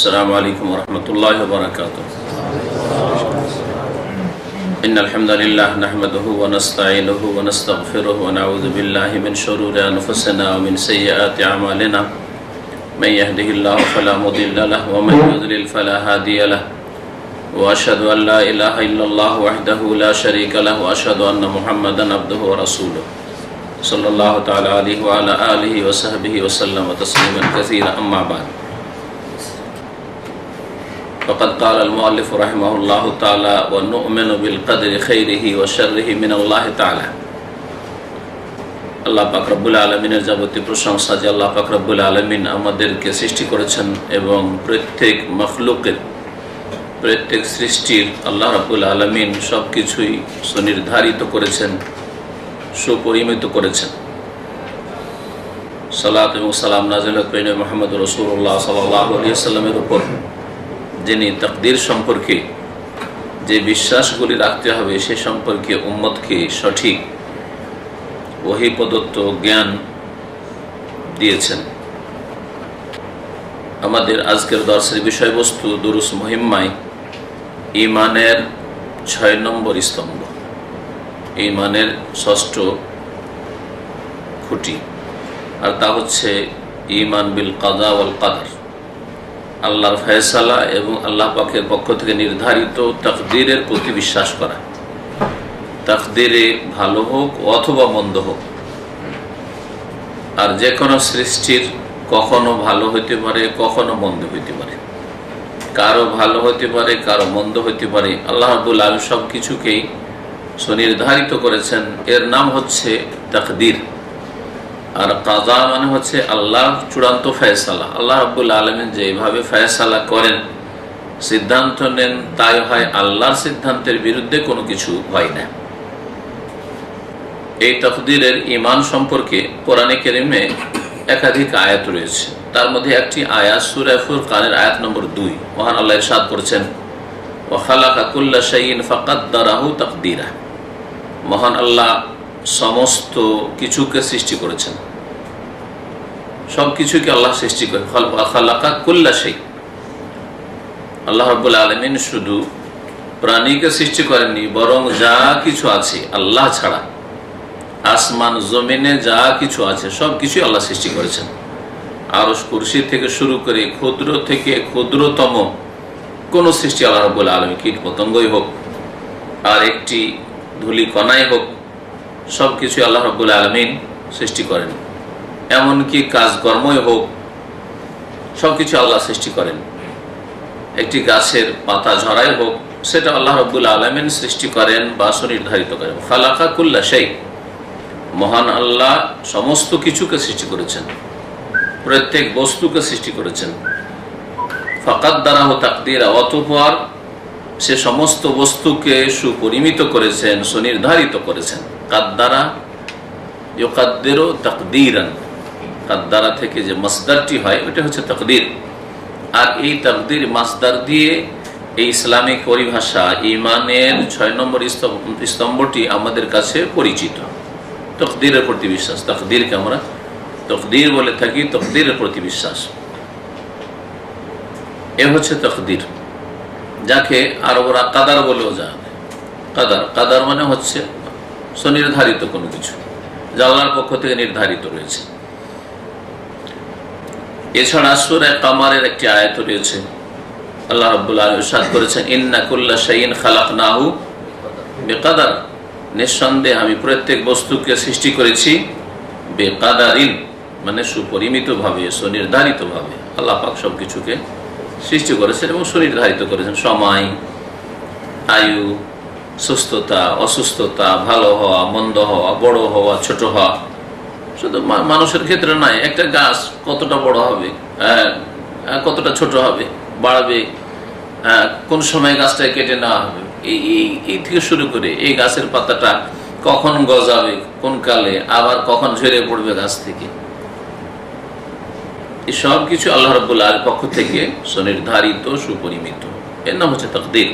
السلام عليكم ورحمة الله وبركاته. إن الحمد لله نحمده ونستعينه ونستغفره ونعوذ بالله من شرور أنفسنا ومن سيئات أعمالنا. من يهده الله فلا مضل له ومن يضلل فلا هادي له. وأشهد أن لا إله إلا الله وحده لا شريك له وأشهد أن محمدا عبده ورسوله صلى الله تعالى عليه وعلى آله وصحبه وسلم تسليما كثيرا. أما بعد، فقد قال المؤلف رحمه الله تعالى: ونؤمن بالقدر خيره وشره من الله تعالى. আল্লাহ পাক রব্বুল আলামিনের যাবতীয় প্রশংসা যে আল্লাহ পাক রব্বুল আলামিন আমাদেরকে সৃষ্টি করেছেন এবং প্রত্যেক মখলুকের, প্রত্যেক সৃষ্টির আল্লাহ রাব্বুল আলামিন সব কিছুই সুনির্ধারিত করেছেন, সুপরিমিত করেছেন। সালাত এবং সালাম নাযিল করেন মুহাম্মদ রাসূলুল্লাহ সাল্লাল্লাহু আলাইহি ওয়াসাল্লামের উপর, যিনি তাকদীর সম্পর্কে যে বিশ্বাসগুলি রাখতে হবে সে সম্পর্কে উম্মতকে সঠিক ওহী প্রদত্ত জ্ঞান দিয়েছেন। আমাদের আজকের দর্শের বিষয়বস্তু দুরুস মুহিম্মায় ঈমানের ৬ নম্বর স্তম্ভ, ঈমানের ষষ্ঠ খুঁটি, আর তা হচ্ছে ঈমান বিল কাযা ওয়াল কদর, আল্লাহর ফয়সালা এবং আল্লাহ পাকের পক্ষ থেকে নির্ধারিত তাকদীরের প্রতি বিশ্বাস করা। তাকদীরে ভালো হোক অথবা মন্দ হোক, আর যে কোনো সৃষ্টির কখনো ভালো হইতে পারে, কখনো মন্দ হইতে পারে, কারো ভালো হইতে পারে, কারো মন্দ হইতে পারে। আল্লাহ রাব্বুল আলামিন সব কিছুকেই সুনির্ধারিত করেছেন। এর নাম হচ্ছে তাকদীর। আর কাযা মানে হচ্ছে আল্লাহর চূড়ান্ত ফয়সালা। আল্লাহ রাব্বুল আলামিন যেভাবে ফয়সালা করেন, সিদ্ধান্ত নেন, তাই হয়। আল্লাহর সিদ্ধান্তের বিরুদ্ধে কোনো কিছু হয় না। এই তাকদীরের ঈমান সম্পর্কে কোরআনে কারীমে একাধিক আয়াত রয়েছে। তার মধ্যে একটি আয়াত সূরা ফুরকানের আয়াত নম্বর 2। মহান আল্লাহ ইরশাদ করেছেন, ওয়া খালাকা কুল্লা শাইইন ফাকাদ্দারাহু তাকদীরা। মহান আল্লাহ সমস্ত কিছুকে সৃষ্টি করেছেন, সব কিছুকে আল্লাহ সৃষ্টি করে। খালাকা কুল্লা শাই, আল্লাহ রাব্বুল আলামিন শুধু প্রাণীকে সৃষ্টি করেননি, বরং যা কিছু আছে আল্লাহ ছাড়া, আসমান জমিনে যা কিছু আছে সব কিছুই আল্লাহ সৃষ্টি করেছেন। আরশ কুরসি থেকে শুরু করে ক্ষুদ্র থেকে ক্ষুদ্রতম কোন সৃষ্টি আল্লাহ রাব্বুল আলামিন, কীট পতঙ্গই হোক আর একটি ধূলি কণাই হোক, সব কিছু আল্লাহ রাব্বুল আলামিন সৃষ্টি করেন। এমনকি কাজকর্মই হোক, সব কিছু আল্লাহ সৃষ্টি করেন। একটি গাছের পাতা ঝরাই হোক, সেটা আল্লাহ রাব্বুল আলামিন সৃষ্টি করেন বা সুনির্ধারিত করেন। খালাকা কুল্লা শাই, মহান আল্লাহ সমস্ত কিছুকে সৃষ্টি করেছেন, প্রত্যেক বস্তুকে সৃষ্টি করেছেন। ফাকাদ্দারাহু তাকদীরা, অতঃপর সে সমস্ত বস্তুকে সুপরিমিত করেছেন, সুনির্ধারিত করেছেন। কাদ্দারা ইউকাদ্দিরু তাকদীরান, কাদ্দারা থেকে যে মাসদারটি হয় ওটা হচ্ছে তাকদীর। আর এই তাকদীর মাসদার দিয়ে এই ইসলামিক পরিভাষা ঈমানের ৬ নম্বর স্তম্ভটি আমাদের কাছে পরিচিত। তাকদীরের প্রতি বিশ্বাস, তাকদীরকে আমরা তাকদীর বলে থাকি, তাকদীরের প্রতি বিশ্বাস। এ হচ্ছে তাকদীর, যাকে আরবরা কাদার বলেও জানে। কাদার, কাদার মানে হচ্ছে সুনির্ধারিত কোনো কিছু, যা আল্লাহর পক্ষ থেকে নির্ধারিত রয়েছে। এছাড়া সূরা কামারের একটি আয়াত রয়েছে, আল্লাহ রাব্বুল আলামিন ইরশাদ করেছেন, ইন্না কুল্লা শাইইন খালাকনাহু বিকাদার, নিঃসন্দেহে আমি প্রত্যেক বস্তুকে সৃষ্টি করেছি বেকাদারিন, মানে সুপরিমিতভাবে, সুনির্ধারিতভাবে। আল্লাহ পাক সব কিছুকে সৃষ্টি করেছেন এবং সুনির্ধারিত করেছেন। সময়, আয়ু, সুস্থতা, অসুস্থতা, ভালো হওয়া, মন্দ হওয়া, বড় হওয়া, ছোট হওয়া, শুধু মানুষের ক্ষেত্রে নয়। একটা গাছ কতটা বড় হবে, কতটা ছোট হবে, বাড়বে, কোন সময় গাছটা কেটে নেওয়া হবে, এই থেকে শুরু করে এই গাছের পাতাটা কখন গজাবে, কোন কালে, আবার কখন ঝরে পড়বে গাছ থেকে, এই সব কিছু আল্লাহ রাব্বুল আলামিনের পক্ষ থেকে সুনির্ধারিত, সুপরিমিত। এর নাম হচ্ছে তাকদীর।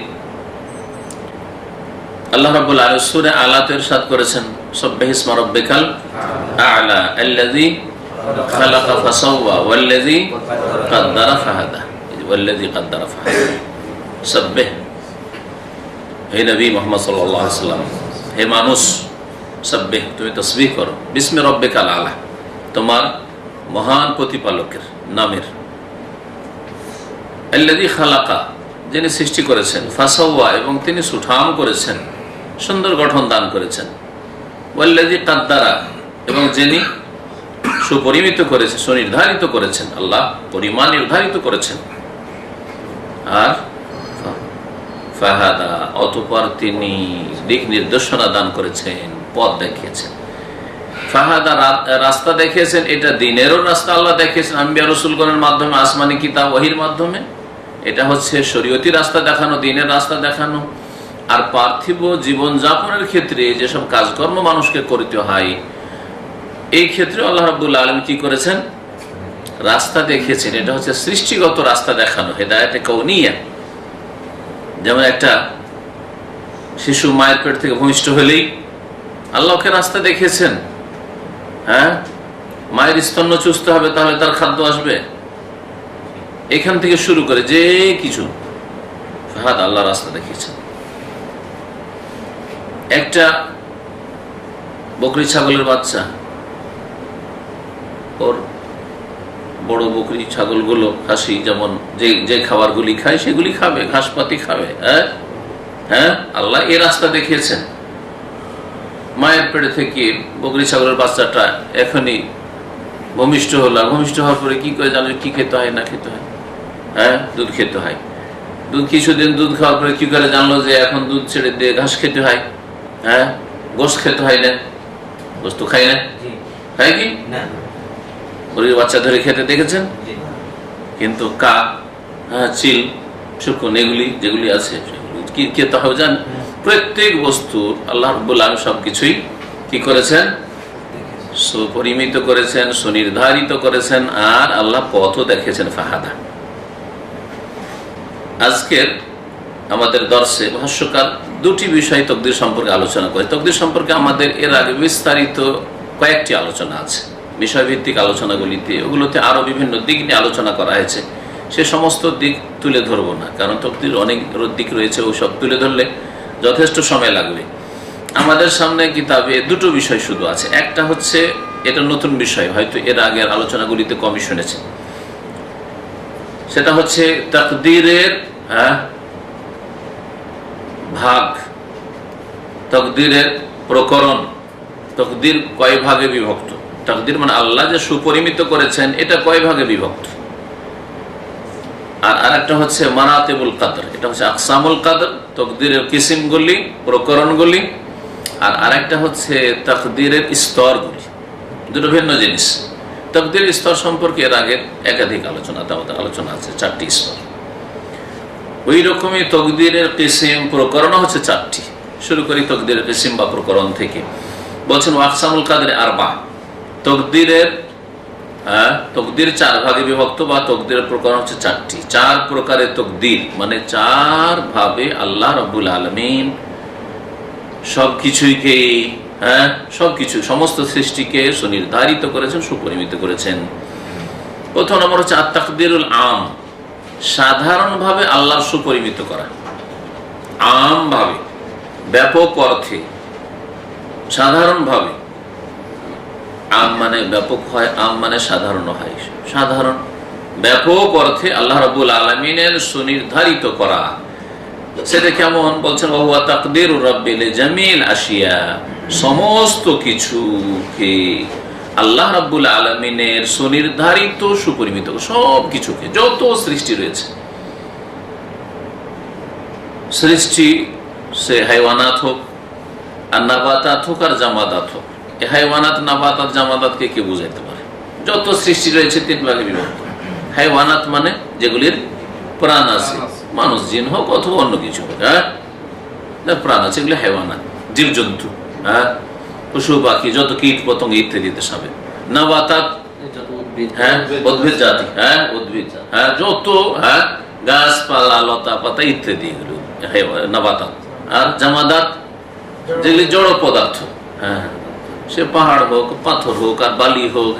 আল্লাহ রাব্বুল আলামিন সূরা আলাতে ইরশাদ করেছেন, সাব্বিহিসমা রাব্বিকাল আ'লা আল্লাযী খালাকা ফাসাওয়া ওয়াল্লাযী কাদ্দারা ফাহাদা। ওয়াল্লাযী কাদ্দারা ফাহাদা। সাব্বিহ, হে নবী মুহাম্মদ সাল্লাল্লাহু আলাইহি ওয়াসাল্লাম, হে মানুষ, সাব্বিহ, তুমি তাসবিহ করো, বিসমি রাব্বিকাল আলা, তোমার মহান প্রতিপালকের নামের। আল্লাযী খালাকা, যিনি সৃষ্টি করেছেন, ফাসাওয়া, এবং তিনি সুঠাম করেছেন, সুন্দর গঠন দান করেছেন, ওয়াল্লাযী কাদ্দারা, এবং যিনি সুপরিমিত করেছেন, সুনির্ধারিত করেছেন, আল্লাহ পরিমাণ নির্ধারিত করেছেন। আর ফাহাদা, অতঃপর তিনি দিক নির্দেশনা দান করেছেন, পথ দেখিয়েছেন। ফাহাদা, রাস্তা দেখিয়েছেন, এটা দিনেরও রাস্তা আল্লাহ দেখিয়েছেন আম্বিয়া রাসূলগণের মাধ্যমে, আসমানি কিতাব ওহীর মাধ্যমে। এটা হচ্ছে শরীয়তি রাস্তা দেখানো, দিনের রাস্তা দেখানো। আর পার্থিব জীবন যাপনের ক্ষেত্রে যেসব কাজকর্ম মানুষকে করতে হয়, এই ক্ষেত্রে আল্লাহ রাব্বুল আলামিন কি করেছেন? রাস্তা দেখিয়েছেন। এটা হচ্ছে সৃষ্টিগত রাস্তা দেখানো, হেদায়েতে কাউনিয়া। যেমন একটা শিশু মায়ের পেট থেকে ভূমিষ্ঠ হলেই আল্লাহকে রাস্তা দেখিয়েছেন। হ্যাঁ, মায়ের স্তন্য চুষতে হবে, তাহলে তার খাদ্য আসবে। এখান থেকে শুরু করে যে কিছু আল্লাহ রাস্তা দেখিয়েছেন। একটা বকরি ছাগলের বাচ্চা, ওর বড় বকরি ছাগলগুলো, খাসি যেমন যে খাবারগুলি খায় সেগুলি খাবে, ঘাসপাতি খাবে। হ্যাঁ, আল্লাহ এই রাস্তা দেখিয়েছেন। মায়ের পেটে থেকে বকরি ছাগলের বাচ্চাটা এখনই ভূমিষ্ঠ হলো, ভূমিষ্ঠ হওয়ার পরে কি করে জানবে কি খেতে হয় না খেতে হয়? হ্যাঁ, দুধ খেতে হয়। দুধ কিছুদিন দুধ খাওয়ার পরে কি করে জানলো যে এখন দুধ ছেড়ে দিয়ে ঘাস খেতে হয়? হ্যাঁ, গোশত খেতে হয় না? গোশত তো খাই না, খাই কি না? গরুর বাচ্চা ধরে খেতে দেখেছেন? কিন্তু কাক, চিল, শুকুন, এগুলি যেগুলি আছে কি খেতে হবে জান? প্রত্যেক বস্তুর আল্লাহ রাব্বুল আলামিন সবকিছুই কি করেছেন? সুপরিমিত করেছেন, সুনির্ধারিত করেছেন। আর আল্লাহ পথও দেখেছেন। ফাহাদা। আজকের আমাদের দর্শে ভাষ্যকার দুটি বিষয় তকদির সম্পর্কে আলোচনা করে। তকদির সম্পর্কে আমাদের এর আগে বিস্তারিত কয়েকটি আলোচনা আছে, বিষয়ভিত্তিক আলোচনাগুলিতে। ওগুলোতে আরো বিভিন্ন দিক নিয়ে আলোচনা করা হয়েছে। সে সমস্ত দিক তুলে ধরবো না, কারণ তকদির অনেক দিক রয়েছে, ওসব তুলে ধরলে যথেষ্ট সময় লাগবে। আমাদের সামনে কিতাবে দুটো বিষয় শুধু আছে। একটা হচ্ছে, এটা নতুন বিষয়, হয়তো এর আগের আলোচনাগুলিতে কমই শুনেছে। সেটা হচ্ছে তাকদীরের ভাগ, তাকদীরের প্রকরণ। তাকদীর কয় ভাগে বিভক্ত? তাকদীর মানে আল্লাহ যে সুপরিমিত করেছেন, এটা কয় ভাগে বিভক্ত? আর আরেকটা হচ্ছে মারাতিবুল কদর, এটা হচ্ছে আকসামুল কদর, তাকদীরের কিসিমগুলি, প্রকরণগুলি। আর আরেকটা হচ্ছে তাকদীরের স্তরগুলি। দুটো ভিন্ন জিনিস। তাকদীরের স্তর সম্পর্কে এর আগে একাধিক আলোচনা আছে, 4টি স্তর। ওই রকমই তাকদীরের কিসিম, প্রকরণ হচ্ছে 4টি। শুরু করি তাকদীরের কিসিম বা প্রকরণ থেকে। বলছেন আকসামুল কদর আরবা। তাকদীরের তকদির 4 ভাগে বিভক্ত, বা তকদিরের প্রকার হচ্ছে 4টি। 4 প্রকারের তকদির, মানে 4 ভাবে আল্লাহ রাব্বুল আলামিন সবকিছুকে, সবকিছু, সমস্ত সৃষ্টিকে সুনির্ধারিত করেছেন, সুপরিমিত করেছেন। প্রথম নম্বর হচ্ছে আত-তাকদীরুল আম, সাধারণভাবে আল্লাহর সুপরিমিত করা। আম ভাবে, ব্যাপক অর্থে, সাধারণভাবে। আম মানে ব্যাপক হয়, আম মানে সাধারণ হয়। সাধারণ, ব্যাপক অর্থে আল্লাহ রাব্বুল আলামিনের সুনির্ধারিত করা। সেটা কেমন? বলছেন ওয়া তাকদীরুর রাব্বি লিজামিল আশিয়া, সমস্ত কিছুকে আল্লাহ রাব্বুল আলামিনের সুনির্ধারিত, সুপরিমিত, সব কিছুকে, যত সৃষ্টি রয়েছে, সৃষ্টি সে হাইওয়ানাত হোক, আর নাবাতাত হোক, আর জামাদাত হোক। হাইওয়ানাত, নাবাতাত, জামাদাতকে কে বুঝাইতে পারে? যত সৃষ্টি রয়েছে 3 ভাগে বিভক্ত। হাইওয়ানাত মানে যেগুলির প্রাণ আছে, মানুষ, জিন হোক অথবা অন্য কিছু হোক, প্রাণ আছে, এগুলি হাইওয়ানাত, জীবজন্তু, পশু পাখি, যত কীট পতঙ্গ ইত্যাদিতে সাবে। নাবাতাত, উদ্ভিদ জাতি, উদ্ভিদ, যত গাছপালা, লতা পাতা ইত্যাদি, এগুলো নাবাতাত। আর জামাদাত যেগুলি জড় পদার্থ, সে পাহাড় হোক, পাথর হোক, আর বালি হোক,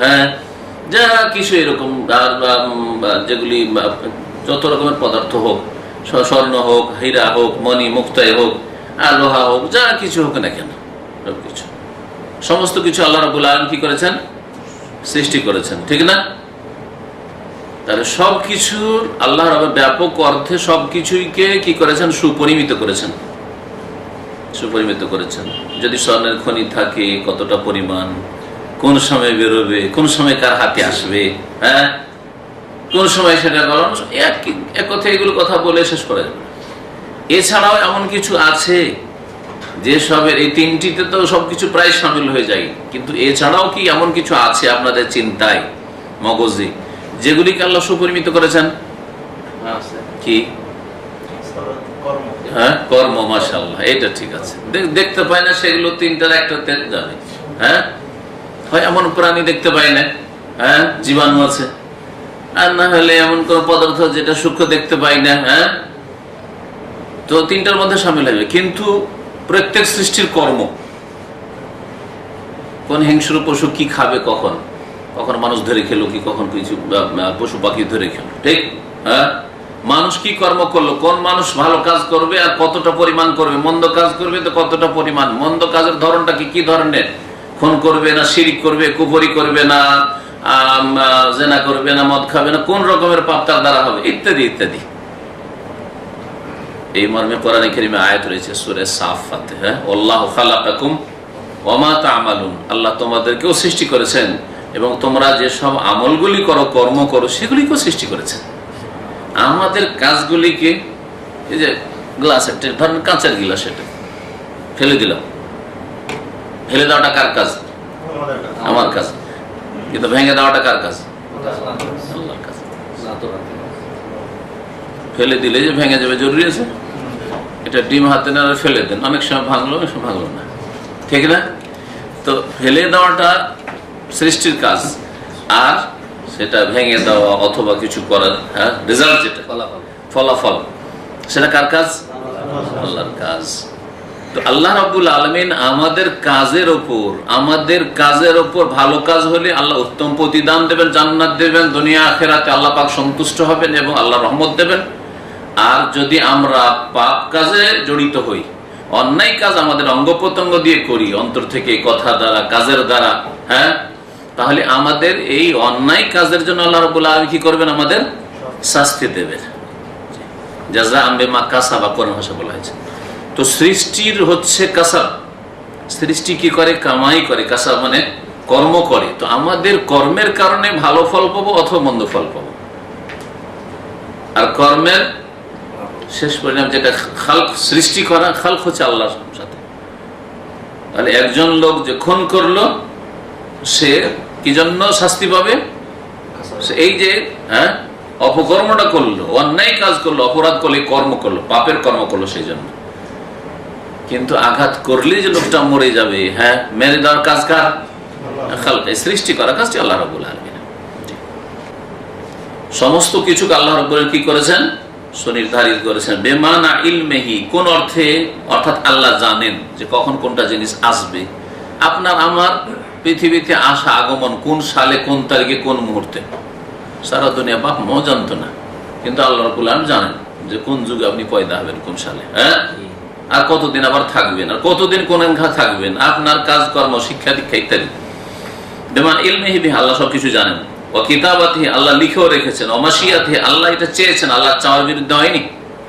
যা কিছু এরকম, যেগুলি যত রকমের পদার্থ হোক, স্বর্ণ হোক, হীরা হোক, মণি মুক্তায় হোক, আর লোহা হোক, যা কিছু হোক না কেন, সবকিছু, সমস্ত কিছু আল্লাহ রাব্বুল আলামিন কি করেছেন? সৃষ্টি করেছেন, ঠিক না? তাহলে সবকিছুর আল্লাহ রাব্বুল ব্যাপক অর্থে সবকিছুকে কি করেছেন? সুপরিমিত করেছেন, সুপরিমিত করেছেন। যদি স্বর্ণের খনি থাকে কতটা পরিমাণ, কোন সময় বেরোবে, কোন সময় কার হাতে আসবে, হ্যাঁ, কোন সময় সেটা এক কথায় এগুলো কথা বলে শেষ করা যাবে। এছাড়াও এমন কিছু আছে যে সবের এই তিনটিতে তো সবকিছু প্রায় সামিল হয়ে যায়, কিন্তু এছাড়াও কি এমন কিছু আছে আপনাদের চিন্তায়, মগজে, যেগুলিকে আল্লাহ সুপরিমিত করেছেন? কি? হ্যাঁ, কর্ম। মাশাআল্লাহ, এটা ঠিক আছে। দেখতে পাই না সেগুলো তিনটার একটাতে যাবে। হ্যাঁ, হয় এমন প্রাণী দেখতে পাই না, হ্যাঁ, জীবাণু আছে, আর না হলে এমন কোন পদার্থ যেটা সূক্ষ্ম দেখতে পাই না, হ্যাঁ, তো তিনটার মধ্যে সামিল হবে। কিন্তু প্রত্যেক সৃষ্টির কর্ম, কোন হিংস্র পশু কি খাবে, কখন কখন মানুষ ধরে খেলো, কি কখন কিছু পশু পাখি ধরে খেলো, ঠিক? হ্যাঁ, মানুষ কি কর্ম করলো, কোন মানুষ ভালো কাজ করবে আর কতটা পরিমাণ করবে, মন্দ কাজ করবে তো কতটা পরিমাণ, মন্দ কাজের ধরনটা কি ধরনের, খুন করবে না শিরিক করবে, কুফরি করবে না, জেনা করবে না, মদ খাবে না, কোন রকমের পাপ তার দ্বারা হবে, ইত্যাদি ইত্যাদি। এই মর্মে কোরআনে কারীমে আয়াত রয়েছে সূরা সাফফাতে, হ্যাঁ, আল্লাহু খালাকাকুম ওয়া মা তা'মালুন, আল্লাহ তোমাদেরকেও সৃষ্টি করেছেন এবং তোমরা যে সব আমলগুলি করো, কর্ম করো, সেগুলিকেও সৃষ্টি করেছেন। আমাদের কাজগুলিকে, এই যে গ্লাস, একটা ধরেন কাঁচের গ্লাস, এটা ফেলে দিলাম, ফেলে দেওয়াটা কার কাজ? আমার কাজ। কিন্তু ভেঙে দেওয়াটা কার কাজ? আল্লাহর কাজ। ফেলে দিলে যে ভেঙে যাবে জরুরি আছে? এটা ডিম হাতে না ফেলে দেন, অনেক সময় ভাঙলো, অনেক সময় ভাঙলো না, ঠিক না? তো ফেলে দেওয়াটা সৃষ্টির কাজ, আর সেটা ভেঙে দেওয়া অথবা কিছু করার, হ্যাঁ, রেজাল্ট যেটা ফলাফল, সেটা কার কাজ? আল্লাহর কাজ। তো আল্লাহ রাব্বুল আলামিন আমাদের কাজের ওপর ভালো কাজ হলে আল্লাহ উত্তম প্রতিদান দেবেন, জান্নাত দেবেন, দুনিয়া আখিরাতে আল্লাহ পাক সন্তুষ্ট হবেন এবং আল্লাহ রহমত দেবেন। আর যদি আমরা পাপ কাজে জড়িত হই, অন্যায় কাজ আমাদের অঙ্গ প্রত্যঙ্গ দিয়ে করি, অন্তর থেকে, কথা দ্বারা, কাজের দ্বারা, হ্যাঁ, তাহলে আমাদের এই অন্যায় কাজের জন্য আল্লাহ রাব্বুল আলামিন কি করবেন? আমাদের শাস্তি দেবেন। জাযাআম বিমা কাসাবা, কোরআন ভাষা বলা হয়েছে। তো সৃষ্টির হচ্ছে কাসাব, সৃষ্টি কি করে? কামাই করে। কাসাব মানে কর্ম করে। তো আমাদের কর্মের কারণে ভালো ফল পাবো অথবা মন্দ ফল পাবো। আর কর্মের শেষ পরিণাম যেটা খালক, সৃষ্টি করা, খালক হচ্ছে আল্লাহর সাথে। তাহলে একজন লোক যে খুন করলো, সে কি জন্য শাস্তি পাবে? এই যে, হ্যাঁ, অপকর্মটা করলো, অন্যায় কাজ করলো, অপরাধ করলো, কর্ম করলো, পাপের কর্ম করলো, সেই জন্য। কিন্তু আঘাত করলে যে লোকটা মরে যাবে, হ্যাঁ, মেরে দেওয়ার কাজ কার? খালক, সৃষ্টি করা কাজটি আল্লাহ রাব্বুল আলামিন। সমস্ত কিছুকে আল্লাহ রাব্বুল আলামিন কি করেছেন? সুনির্ধারিত করেছেন। বেমানা ইলমেহি, কোন অর্থে? অর্থাৎ আল্লাহ জানেন যে কখন কোনটা জিনিস আসবে। আপনার আমার পৃথিবীতে আসা, আগমন কোন সালে, কোন তারিখে, কোন মুহূর্তে, সারা দুনিয়া বাপ মো জানতো না, কিন্তু আল্লাহ রাব্বুল আলামিন জানেন যে কোন যুগে আপনি পয়দা হবেন, কোন সালে, হ্যাঁ, আর কতদিন আবার থাকবেন, আর কতদিন কোন থাকবেন, আপনার কাজকর্ম, শিক্ষা দীক্ষা ইত্যাদি। বেমান ইলমিহি বিহি, আল্লাহ সবকিছু জানেন। ও কিতাবাতিহি, আল্লাহ লিখেও রেখেছেন। ও মাশিয়াতিহি, আল্লাহ এটা চেয়েছেন, আল্লাহ চাওয়ার বিরুদ্ধে হয়নি,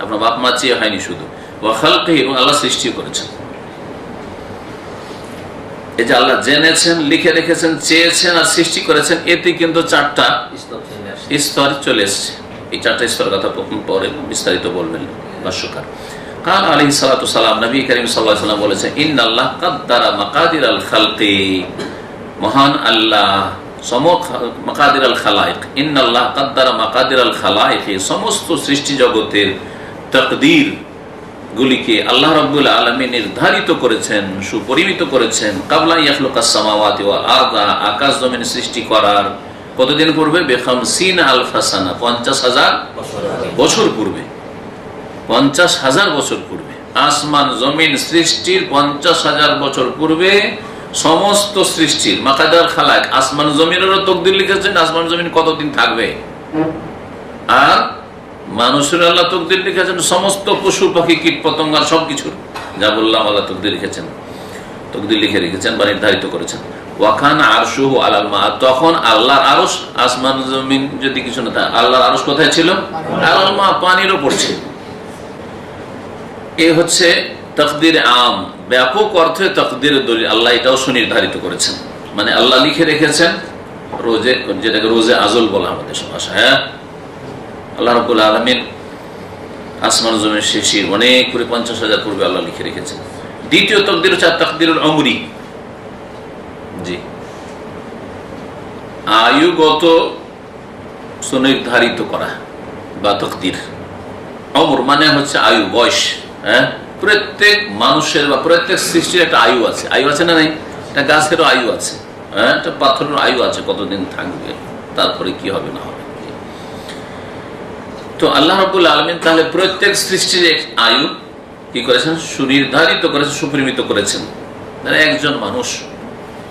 আপনার বাপ মা চেয়ে হয়নি শুধু। ও খালকিহি, এবং আল্লাহ সৃষ্টিও করেছেন। এই যে আল্লাহ জেনেছেন, লিখে রেখেছেন, চেয়েছেন আর সৃষ্টি করেছেন, এতে কিন্তু চারটা স্তর চলে এসছে। এই চারটা স্তর কথা পরে বিস্তারিত বলবেন ভাষ্যকার। কাল আলাইহিস সালাতু সালাম, নবী করিম সাল্লাল্লাহু আলাইহি ওয়াসাল্লাম বলেছেন, ইন্নাল্লাহ কাদ্দারা মাকাদিরাল খালকি, মহান আল্লাহ মাকাদিরাল খালাইক, ইন্নাল্লাহ কাদ্দারা মাকাদিরাল খালাইক, সমস্ত সৃষ্টি জগতের তাকদীর গুলিকে আল্লাহ রাব্বুল আলামিন নির্ধারিত করেছেন, সুপরিমিত করেছেন। কাবলা ইয়াখলুকাস সামাওয়াতি ওয়াল আরদা, আকাশ জমিন সৃষ্টি করার কতদিন পূর্বে? বে50 আলফা সানা, 50,000 বছর পূর্বে। 50,000 বছর পূর্বে আসমান জমিন সৃষ্টির 50,000 বছর পূর্বে সমস্ত সৃষ্টির মাকাদার খালাক, আসমান জমিনেরও তকদির লিখেছেন, আসমান জমিন কতদিন থাকবে, আর মানুষের আল্লাহ তকদির লিখেছেন, সমস্ত পশু পাখি কীট পতঙ্গ সবকিছুর যা বললাম আল্লাহ তকদির লিখেছেন, তকদির লিখে রেখেছেন বা নির্ধারিত করেছেন। ওয়াখান আরশুহু আলাল মা, তখন আল্লাহর আরশ, আসমান জমিন যদি কিছু না থাকে, আল্লাহর আরশ কোথায় ছিল? আলাল মা, পানির ওপর ছিল। এ হচ্ছে তাকদির আম, ব্যাপক অর্থে তাকদির দলিল। আল্লাহ এটাও সুনির্ধারিত করেছেন, মানে আল্লাহ লিখে রেখেছেন রোজে, যেটাকে রোজে আজল বলা আমাদের ভাষা। হ্যাঁ, আল্লাহ রাব্বুল আলামিন আসমান জমির শিশির অনেক করে 50,000 পূর্বে আল্লাহ লিখে রেখেছেন। দ্বিতীয় তাকদির হচ্ছে তাকদিরুল উমরি, জি, আয়ুগত সুনির্ধারিত করা বা তাকদির। উমর মানে হচ্ছে আয়ু, বয়স। হ্যাঁ, প্রত্যেক মানুষের বা প্রত্যেক সৃষ্টির একটা আয়ু আছে। আয়ু আছে না? নাই, একটা গাছেরও আয়ু আছে, হ্যাঁ, একটা পাথরের আয়ু আছে, কতদিন থাকবে, তারপরে কি হবে না হবে। তো আল্লাহ রাব্বুল আলামিন তাহলে প্রত্যেক সৃষ্টির এক আয়ু কি করেছেন? সুনির্ধারিত করেছেন, সুপরিমিত করেছেন। একজন মানুষ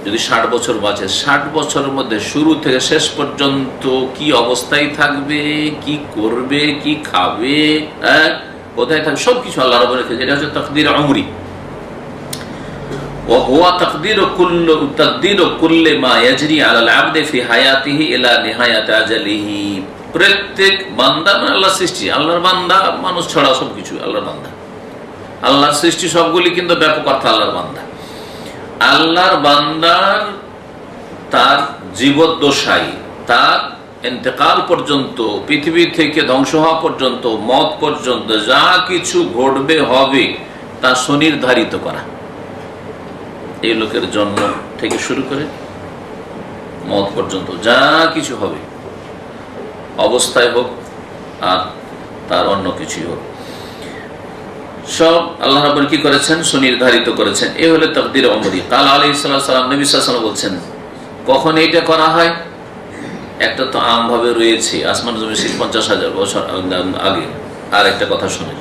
যদি 60 বছর বাঁচে, 60 বছরের মধ্যে শুরু থেকে শেষ পর্যন্ত কি অবস্থায় থাকবে, কি করবে, কি খাবে, হ্যাঁ, কোথায় থাকবে, সবকিছু আল্লাহ রাব্বুল রেখেছেন। এটা হচ্ছে তাকদীর উমরি। ওয়া হুয়া তাকদীরু কুল্লি মা ইয়াজরি আলাল আবদি ফি হায়াতিহি ইলা নিহায়াতি আজালিহি। প্রত্যেক বান্দা মানে আল্লাহর সৃষ্টি, আল্লাহর বান্দা, মানুষ ছাড়া সবকিছু আল্লাহর বান্দা। আল্লাহর সৃষ্টি সবগুলি কিন্তু ব্যাপক অর্থে আল্লাহর বান্দা। আল্লাহর বান্দার তার জীবদ্দশায়, তার ইন্তেকাল পর্যন্ত, পৃথিবী থেকে ধ্বংস হওয়া পর্যন্ত, মত পর্যন্ত যা কিছু ঘটবে হবে তা সুনির্ধারিত করা। এই লোকের জন্ম থেকে শুরু করে মত পর্যন্ত যা কিছু হবে, অবস্থায় হোক আর তার অন্য কিছুই হোক, সব আল্লাহ রাব্বুল কি করেছেন? সুনির্ধারিত করেছেন। এই হলো তাকদীর উমরি। কাল আলাইহিস সালাম, নবী সাল্লাল্লাহু আলাইহি ওয়াসাল্লাম বলছেন, কখন এইটা করা হয়? একটা তো আমভাবে রয়েছে আসমান জমিন 50,000 বছর আগে। আর একটা কথা শুনে,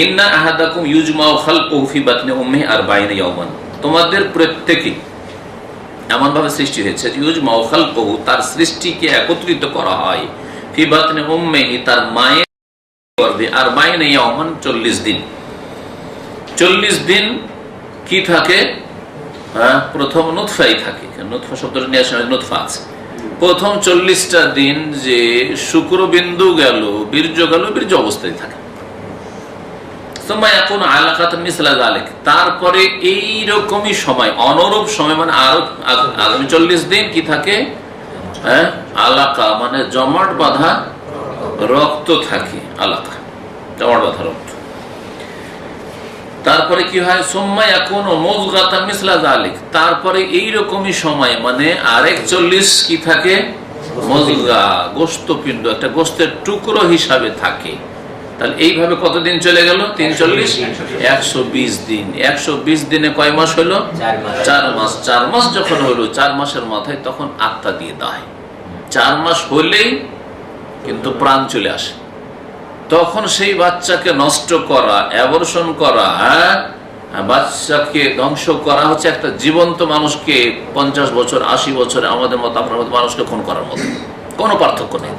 ইন্না আহাদাকুম ইউজমাউ খালকুহু ফি বাতনি উম্মিহি 40 ইয়াওমান। তোমাদের প্রত্যেকই এমন ভাবে সৃষ্টি হয়েছে, ইউজমাউ খালকুহু, তার সৃষ্টিকে একত্রিত করা হয়, ফি বাতনি উম্মিহি, তার মায়ের গর্ভে, 40 ইয়াওমান, 40 দিন। 40 দিন কি থাকে? হ্যাঁ, প্রথম নুতফাই থাকে। নুতফা শব্দটা নিয়ে আসলে নুতফা আছে। প্রথম 40টা দিন যে শুক্রবিন্দু গেল, বীর্য গেল, বীর্য অবস্থায় থাকে। তারপরে এইরকমই সময়, অনুরূপ সময়, মানে আরো আগামী 40 দিন কি থাকে? হ্যাঁ, আলাকা মানে জমাট বাঁধা রক্ত থাকে। আলাকা, জমাট বাঁধা রক্ত। তারপরে কি হয়? তারপরে এইরকমই সময়, মানে আরেক 40 কি থাকে? মুযগা, গোশতপিণ্ড, একটা গোশতের টুকরো হিসাবে থাকে। তাহলে এইভাবে কতদিন চলে গেল? 340, 120 দিন। 120 দিনে কয় মাস হলো? 4 মাস। 4 মাস যখন হলো, 4 মাসের মাথায় তখন আত্মা দিয়ে দেয়। 4 মাস হলেই কিন্তু প্রাণ চলে আসে। তখন সেই বাচ্চাকে নষ্ট করা, অ্যাবর্শন করা, বাচ্চাকে ধ্বংস করা হচ্ছে একটা জীবন্ত মানুষকে 50 বছর 80 বছরে আমাদের মতো আপনার মতো মানুষকে খুন করার মতো। কোনো পার্থক্য নেই,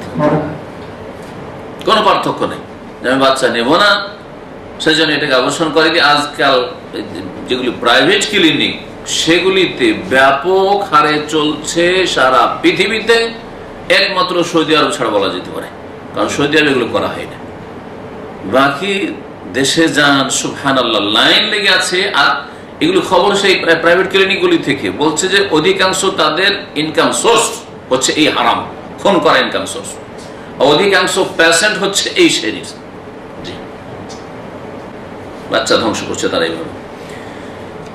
কোনো পার্থক্য নেই। আমি বাচ্চা নেব না, সেই জন্য এটাকে অবসান করে দিই। আজকাল যেগুলি প্রাইভেট ক্লিনিক, সেগুলিতে ব্যাপক হারে চলছে সারা পৃথিবীতে, একমাত্র সৌদি আরব ছাড়া বলা যেতে পারে, কারণ সৌদি আরব এগুলো করা হয় না। বাকি দেশে যান, সুবহানাল্লাহ, লাইন লেগে আছে। আর এগুলো খবর সেই প্রাইভেট ক্লিনিকগুলি থেকে বলছে যে অধিকাংশ তাদের ইনকাম সোর্স হচ্ছে এই হারাম খুন করা ইনকাম সোর্স। অধিকাংশ পেশেন্ট হচ্ছে এই শরীর, বাচ্চা ধ্বংস করছে তারা এইভাবে।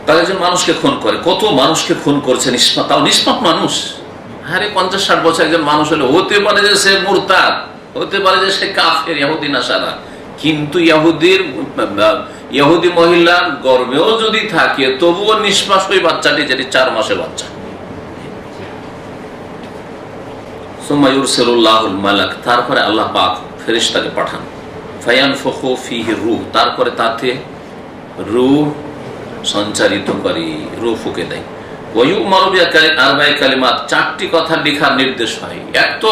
তারা একজন মানুষকে খুন করে, কত মানুষকে খুন করছে, নিষ্পাপ, তাও নিষ্পাপ মানুষ। আরে 50-60 বছর একজন মানুষ হলে হতে পারে যে সে মুরতাদ, হতে পারে যে সে কাফের, ইহুদি নাসারা, কিন্তু ইহুদি মহিলার গর্ভেও যদি থাকে তবুও নিষ্পাপ ওই বাচ্চাটি, যেটি 4 মাসের বাচ্চা। সুম্মা ইউরসিলুল্লাহুল মালাক, তারপরে আল্লাহ পাক ফেরেশতাকে পাঠান, ফায়ানফুখু ফীহি রূহ, তারপরে তাতে রূহ সঞ্চারিত করে, রূহ ফুঁকে দেয়। চারটি কথা লিখার নির্দেশ হয়। এক তো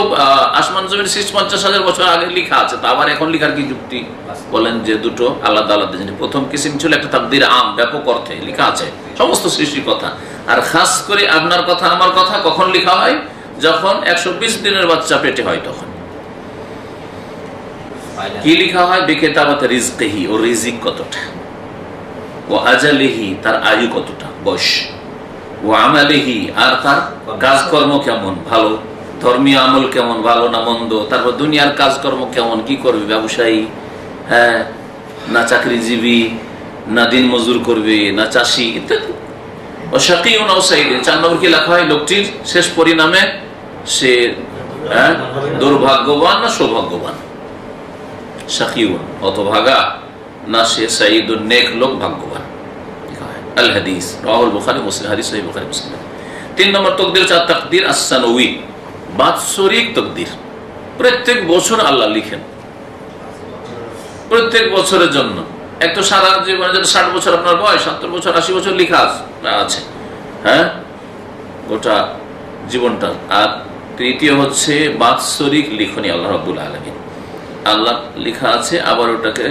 আসমান জমির 50,000 বছর আগে লিখা আছে, তা আবার এখন লিখার কি যুক্তি? বলেন যে দুটো আলাদা আলাদা জিনিস। প্রথম কিসিম ছিল একটা তাকদির আম, ব্যাপক অর্থে লিখা আছে সমস্ত সৃষ্টির কথা, আর খাস করে আপনার কথা আমার কথা কখন লিখা হয়? যখন 120 দিনের বাচ্চা পেটে হয় তখন। কি লিখা হয়? বিকিতাবাত রিজকিহি, ও রিজিক কতটা, ও আজালিহি, তার আয়ু কতটা, বয়স, ও আমালিহি, আর তার কাজকর্ম কেমন, ভালো ধর্মীয় আমল কেমন, ভালো না মন্দ, তারপর দুনিয়ার কাজকর্ম কেমন, কি করবে, ব্যবসায়ী হ্যাঁ না চাকরিজীবী, না দিন মজুর করবে, না চাষি ইত্যাদি। ও শাকিউন আও সাঈদ, 4 নম্বর কি লেখা হয়? লোকটির শেষ পরিণামে সে দুর্ভাগ্যবান না সৌভাগ্যবান, শাকিউন হতভাগা না সে সাঈদুন নেক লোক ভাগ্যবান। আল হাদিস রাওয়াহুল বুখারী মুসলিম, হাদিস সহিহ বুখারী মুসলিম। 3 নম্বর তাকদীর হচ্ছে তাকদীর আস-সানওয়ী, বাৎসরিক তাকদীর। প্রত্যেক বছর আল্লাহ লিখেন, প্রত্যেক বছরের জন্য। এক তো সারা জীবনে, যেটা 60 বছর আপনার বয়স, 70 বছর 80 বছর লিখা আছে, হ্যাঁ গোটা জীবনটা। আর তৃতীয় হচ্ছে বাৎসরিক লিখনি আল্লাহ রাব্বুল আলামিন, আল্লাহ লিখা আছে, আবার ওটাকে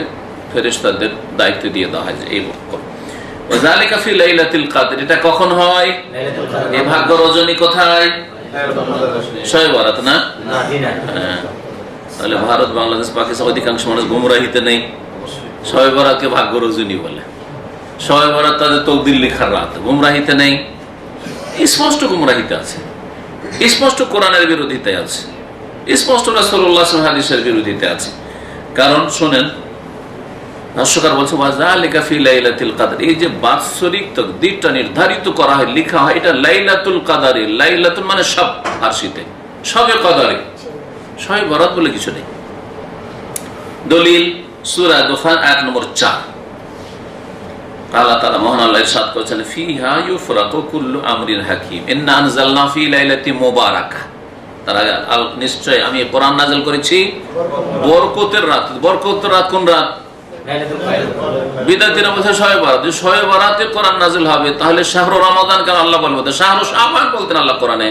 ফেরেশতাদের দায়িত্ব দিয়ে দেওয়া হয় যে এই ওয়াযালিকা ফি লাইলাতুল কদর। এটা কখন হয়? এই ভাগ্য রজনী কোথায়? শবে বরাত না? তাহলে ভারত, বাংলাদেশ, পাকিস্তান অধিকাংশ মানুষ গুমরাহিতে নেই। শবে বরাতকে ভাগ্য রজনী বলে। শবে বরাত তাদের তকদির লেখার রাত, গুমরাহিতে নেই, স্পষ্ট গুমরাহিতে আছে, স্পষ্ট কোরআনের বিরোধিতায় আছে, স্পষ্ট রাসূলুল্লাহ সাল্লাল্লাহু আলাইহি হাদিসের বিরোধিতায় আছে। কারণ শোনেন, ভাষ্যকার বলছে ওয়াযালিকা ফি লাইলাতুল কদর, এই যে বাৎসরিক তাকদীরটা নির্ধারিত করা হয়, লেখা হয়, এটা লাইলাতুল কদরে। লাইলাতুল মানে সব, ফারসিতে সবে কদরে, শবে বরাত বলে কিছু নেই। দলিল সূরা দুখান আয়াত নম্বর 4, আল্লাহ তাআলা মহান আল্লাহ ইরশাদ করেছেন ফিহা ইউফরাকু কুল্লু আমরিন হাকিম ইন্না আনজালনা ফি লাইলাতিন মুবারাকাহ। তার আগে নিশ্চয় আমি কোরআন নাযিল করেছি বরকতের রাত। বরকতের রাত কোন রাত? বিদাতিরা বলছে শবে বরাত। শবে বরাতে কোরআন নাযিল হবে, তাহলে শাহরু রমাদান কেন আল্লাহ বলবেন? শাহরু শাবান বলতেন আল্লাহ কোরআনে,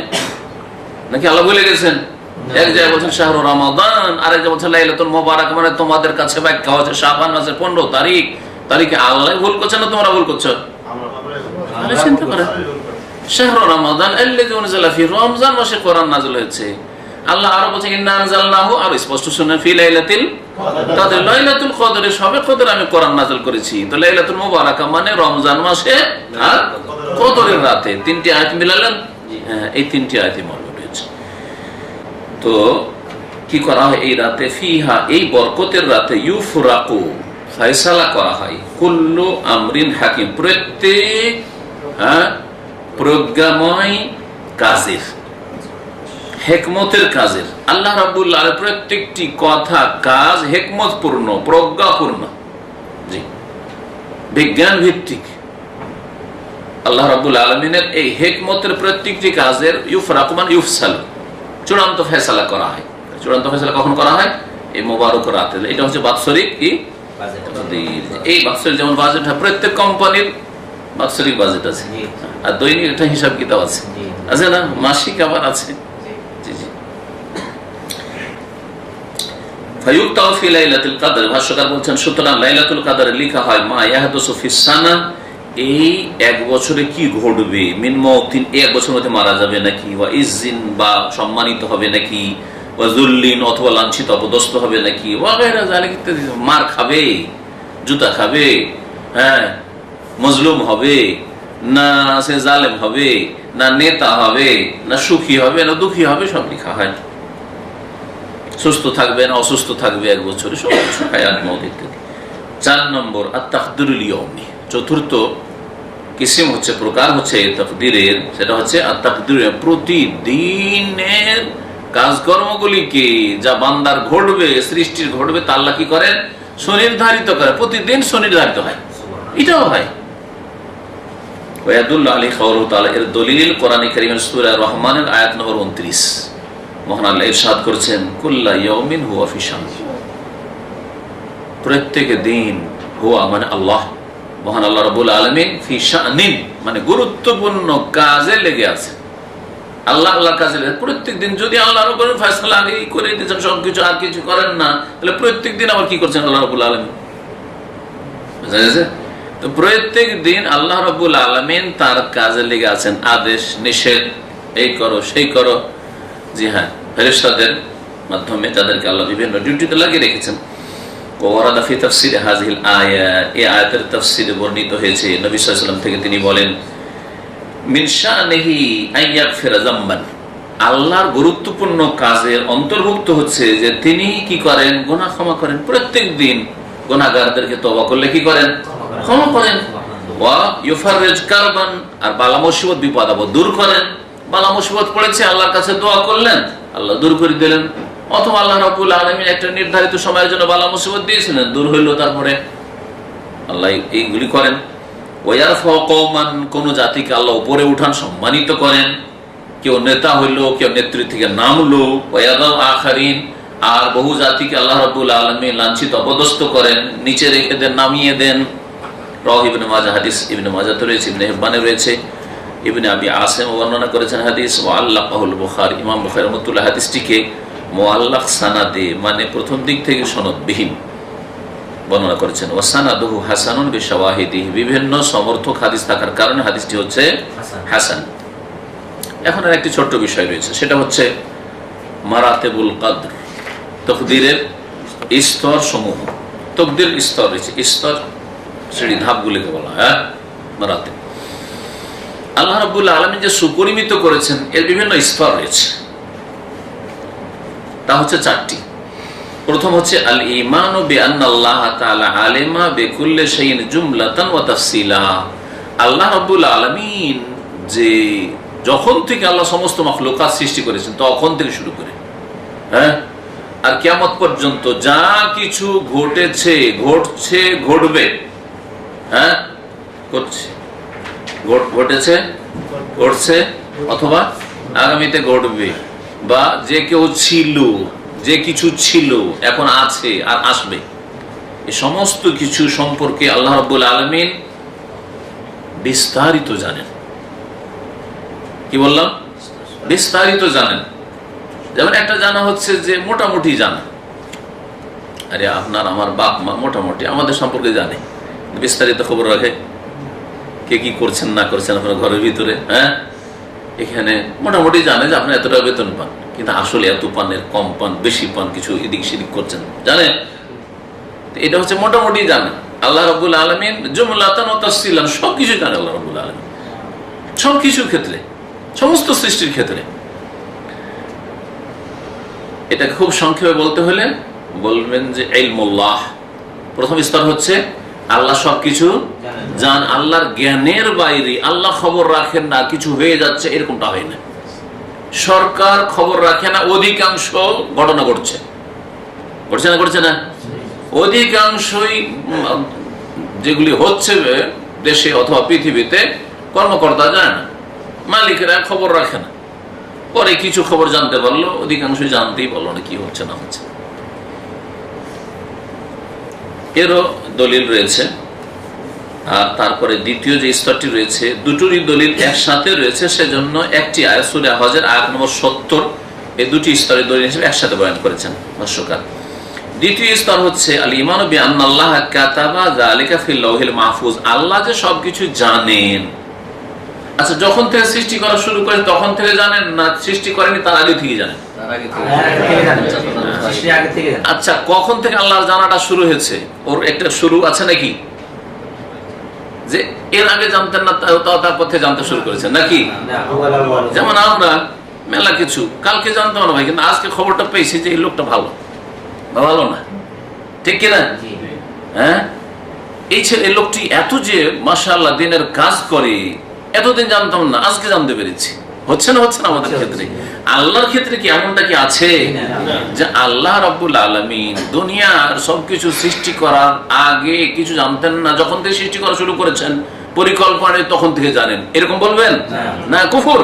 নাকি আল্লাহ ভুলে গেছেন? এক জায়গায় বলছেন শাহরু রমাদান, আরেক জায়গায় বলছেন লাইলাতুল মুবারাক, মানে তোমাদের কাছে ব্যাখ্যা হচ্ছে শাবান মাসের 15 তারিখ। তারিখে আল্লাহ ভুল করছেন না তোমরা ভুল করছো? চিন্তা করেন, শাহরু রমাদান আল্লাযী উনজিলা ফীহি, রমজান মাসে কোরআন নাযিল হয়েছে। আল্লাহ আরো বলছেন ইন্না আনজালনাহু, আর স্পষ্ট শুনেন ফি লাইলাতিল কদর, লাইলাতুল কদরে সবে কদরে আমি কোরআন নাযিল করেছি। তো লাইলাতুল মুবারাকা মানে রমজান মাসে আর কদরের রাতে। 3টি আয়াত মিলালেন, হ্যাঁ এই 3টি আয়াতই মৌলুদ হয়েছে। তো কি করা হয় এই রাতে? ফিহা, এই বরকতের রাতে, ইউফরাকু, ফয়সালা করা হয়, কুল্লু আমরিন হাকিম, প্রত্যেক প্রজ্ঞাময় কাজের, হেকমতের কাজের। আল্লাহ রাব্বুল আলামিন প্রত্যেকটি কথা, কাজ হেকমতপূর্ণ, প্রজ্ঞাপূর্ণ, জি বিজ্ঞান ভিত্তিক। আল্লাহ রাব্বুল আলামিনের এই হেকমতের প্রত্যেকটি কাজের ইউফরাকু মানে ইউফসাল, চূড়ান্ত ফয়সালা করা হয়। চূড়ান্ত ফয়সালা কখন করা হয়? এই মোবারক রাতে। এটা হচ্ছে বাৎসরিক কি এই বাৎসরিক, যেমন বাজেট হয়, প্রত্যেক কোম্পানির বাৎসরিক বাজেট আছে, আর দৈনিক একটা হিসাব কিতাব আছে, আছে না? মাসিক আবার আছে। ভাষ্যকার বলছেন সুতরাং লাইলাতুল কদরে লেখা হয় মা ইয়াহদুসু ফিস সানা, এই এক বছরে কি ঘটবে, মিন মাউতিন, এক বছরের মধ্যে মারা যাবে নাকি, ওয়া ইজ্জিন বা সম্মানিত হবে নাকি, ওয়া যুল্লিন অথবা লাঞ্ছিত অপদস্থ হবে নাকি, ওয়া গায়রা যালিকা ইত্যাদি। মার খাবে, জুতা খাবে, হ্যাঁ মজলুম হবে না, সে জালেম হবে না, নেতা হবে না, সুখী হবে না দুঃখী হবে, সব লেখা হয়। সুস্থ থাকবে না অসুস্থ থাকবে এক বছরে, সব হায়াত মওত ইত্যাদি। 4 নম্বর আত-তাকদীরুল ইয়াউমি, চতুর্থ কিসিম হচ্ছে, প্রকার হচ্ছে এই তাকদীরের, সেটা হচ্ছে আত-তাকদীর, প্রতিদিনের কাজকর্মগুলিকে যা বান্দার ঘটবে, সৃষ্টির ঘটবে, তা আল্লাহ কি করেন? সুনির্ধারিত করে, প্রতিদিন সুনির্ধারিত হয়। এটাও হয়। ওয়ায়াদুল্লাহ আলাইহি কাওলুহু তাআলা, এর দলিল কোরআনে কারীমের সূরা রহমানের আয়াত নম্বর 29। মহান আল্লাহ ইরশাদ করেছেন কুল্লা ইয়াউমিন হুয়া ফি শান, প্রত্যেক দিন, হুয়া মানে আল্লাহ, মহান আল্লাহ রাব্বুল আলামিন, ফি শানিন মানে গুরুত্বপূর্ণ কাজে লেগে আছে, আল্লাহর কাজে লেগে। প্রত্যেক দিন যদি আল্লাহর উপরে ফয়সালা করে দিচ্ছেন সবকিছু, আর কিছু করেন না, তাহলে প্রত্যেক দিন আবার কি করছেন আল্লাহ রাব্বুল আলামিন? বুঝা গেছে? তো প্রত্যেক দিন আল্লাহ রাব্বুল আলামিন তার কাজে লেগে আছেন, আদেশ নিষেধ, এই করো সেই করো। জি হ্যাঁ, ফেরেশতাদের মাধ্যমে তাদেরকে আল্লাহ বিভিন্ন ডিউটিতে লাগিয়ে রেখেছেন। ওয়ারাদা ফি তাফসির হাযিহিল আয়াত, এই আয়াতের তাফসিরে বর্ণিত হয়েছে নবী সাল্লাল্লাহু আলাইহি ওয়াসাল্লাম থেকে, তিনি বলেন মিন শানিহি আইয়াগফিরা যামবান, আল্লাহর গুরুত্বপূর্ণ কাজের অন্তর্ভুক্ত হচ্ছে যে তিনি কি করেন, গুনাহ ক্ষমা করেন। প্রত্যেক দিন গুনাহগারদেরকে তওবা করলে কি করেন, ক্ষমা করেন। ওয়া ইউফাররিজ কারবান, আর বালা মুসিবত বিপদ আপদ দূর করেন। বালা মুসিবত পড়েছে, আল্লাহর কাছে দোয়া করলেন, আল্লাহ দূর করে দিলেন। অথবা আল্লাহ রাব্বুল আলামিন একটা নির্ধারিত সময়ের জন্য বালা মুসিবত দিয়েছিলেন, দূর হইল, তারপরে আল্লাহ এইগুলি করেন। ওয়ারফাউ কওমান, কোন জাতিকে আল্লাহ উপরে উঠান, সম্মানিত করেন। কেউ নেতা হইল, কেউ নেতৃত্ব থেকে নামলো। ওয়াদাউ আখারিন, আর বহু জাতিকে আল্লাহ রাব্বুল আলামিন লাঞ্ছিত অপদস্থ করেন, নিচে রেখে দেন, নামিয়ে দেন। রাওয়াহ ইবনে মাজাহ, হাদিস ইবনে মাজাহ রয়েছে, ইবনে হিব্বানে রয়েছে, ইবনে আবি আসিম বর্ণনা করেছেন হাদিস। ওয়া আল্লাকাহুল বুখারী, ইমাম বুখারী রাহমাতুল্লাহ হাদিসটিকে মুআল্লাক সানাদে, মানে প্রথম দিক থেকে সনদবিহীন বর্ণনা করেছেন। ওয়া সানাদুহু হাসানুন বিশাওয়াহিদিহি, বিভিন্ন সমর্থক হাদিস থাকার কারণে হাদিসটি হচ্ছে হাসান। এখন আর একটি ছোট্ট বিষয় রয়েছে, সেটা হচ্ছে মারাতেবুল কদর, তকদিরের স্তর সমূহ। তকদির স্তর রয়েছে, স্তর শ্রেণী ধাপগুলিকে বলা হয় মারাতেব। আল্লাহ রাব্বুল আলামিন যে সুপরিমিত করেছেন, এর বিভিন্ন স্তর রয়েছে, তা হচ্ছে চারটি। প্রথম হচ্ছে আল ঈমানু বিআন্নাল্লাহ তাআলা আলিমা বিকুল্লি শাইইন জুমলাতান ওয়া তাফসীলা, আল্লাহ রাব্বুল আলামিন যে যখন থেকে আল্লাহ সমস্ত মাখলুকাত সৃষ্টি করেছেন তখন থেকে শুরু করে, হ্যাঁ, আর কিয়ামত পর্যন্ত যা কিছু ঘটেছে, ঘটছে, ঘটবে, হ্যাঁ, ঘটেছে, ঘটছে, অথবা আগামীতে ঘটবে, বা যে কেউ ছিল, যে কিছু ছিল, এখন আছে আর আসবে, এই সমস্ত কিছু সম্পর্কে আল্লাহ রাব্বুল আলামিন বিস্তারিত জানেন। কি বললাম? বিস্তারিত জানেন। যেমন একটা জানা হচ্ছে যে মোটামুটি জানা, আরে আপনার আমার বাপ মা মোটামুটি আমাদের সম্পর্কে জানে, বিস্তারিত খবর রাখে, কে কি করছেন না করছেন আপনার ঘরের ভিতরে, হ্যাঁ, এখানে মোটামুটি জানে যে আপনি এতটা বেতন পান, কিন্তু আসলে এত পান, এর কম পান, বেশি পান, কিছু এদিক সেদিক করছেন, জানেন। এটা হচ্ছে মোটামুটি জানে। আল্লাহ রাব্বুল আলামিন জুমলাতান ওয়া তাফসীলান, সবকিছু জানে আল্লাহ রাব্বুল আলামিন, সবকিছুর ক্ষেত্রে, সমস্ত সৃষ্টির ক্ষেত্রে। এটা খুব সংক্ষেপে বলতে হলে বলবেন যে ইলমুল্লাহ, প্রথম স্তর হচ্ছে আল্লাহ সবকিছু জান। আল্লাহর জ্ঞানের বাইরে আল্লাহ খবর রাখেন না, কিছু হয়ে যাচ্ছে এরকমটা হয় না। সরকার খবর রাখে না, অধিকাংশ ঘটনা ঘটছে, ঘটছে না, ঘটছে না, অধিকাংশই যেগুলি হচ্ছে দেশে অথবা পৃথিবীতে কর্মকর্তা জানে না, মালিকেরা খবর রাখে না, পরে কিছু খবর জানতে পারলো, অধিকাংশই জানতেই পারলো না কি হচ্ছে না হচ্ছে। এরও দলিল রয়েছে। আর তারপরে দ্বিতীয় যে স্তরটি রয়েছে, দুটোরই দলিল একসাথে রয়েছে, সেজন্য একটি আয়াত সূরা হজের আয়াত নম্বর 70, এই দুটি স্তরের দলিল হিসেবে একসাথে বয়ান করেছেন ভাষ্যকার। দ্বিতীয় স্তর হচ্ছে আল ঈমানু বিআন্নাল্লাহ কাতাবা যালিকা ফিল লাওহিল মাহফুজ, আল্লাহ যে সবকিছু জানেন। আচ্ছা, যখন থেকে সৃষ্টি করা শুরু করে তখন থেকে জানেন, না সৃষ্টি করেনি তার আগে থেকে জানেন? আচ্ছা, কখন থেকে আল্লাহর জানাটা শুরু হয়েছে? ওর একটা শুরু আছে নাকি? যে এর আগে জানতেন না, তারপর থেকে জানতে শুরু করেছেন নাকি? যেমন আমরা মেলা কিছু কালকে জানতাম না ভাই, কিন্তু আজকে খবরটা পেয়েছি যে এই লোকটা ভালো বা ভালো না, ঠিক কিনা? হ্যাঁ, এই ছেলে লোকটি এত যে মাশাআল্লাহ দিনের কাজ করে, এতদিন জানতাম না, আজকে জানতে পেরেছি। হচ্ছে না, হচ্ছে না আমাদের ক্ষেত্রে? আল্লাহর ক্ষেত্রে কি এমনটা কি আছে যে আল্লাহ রাব্বুল আলামিন দুনিয়ার সবকিছু সৃষ্টি করার আগে কিছু জানতেন না, যখন থেকে সৃষ্টি করা শুরু করেছেন পরিকল্পনায় তখন থেকে জানেন, এরকম বলবেন না? কুফর।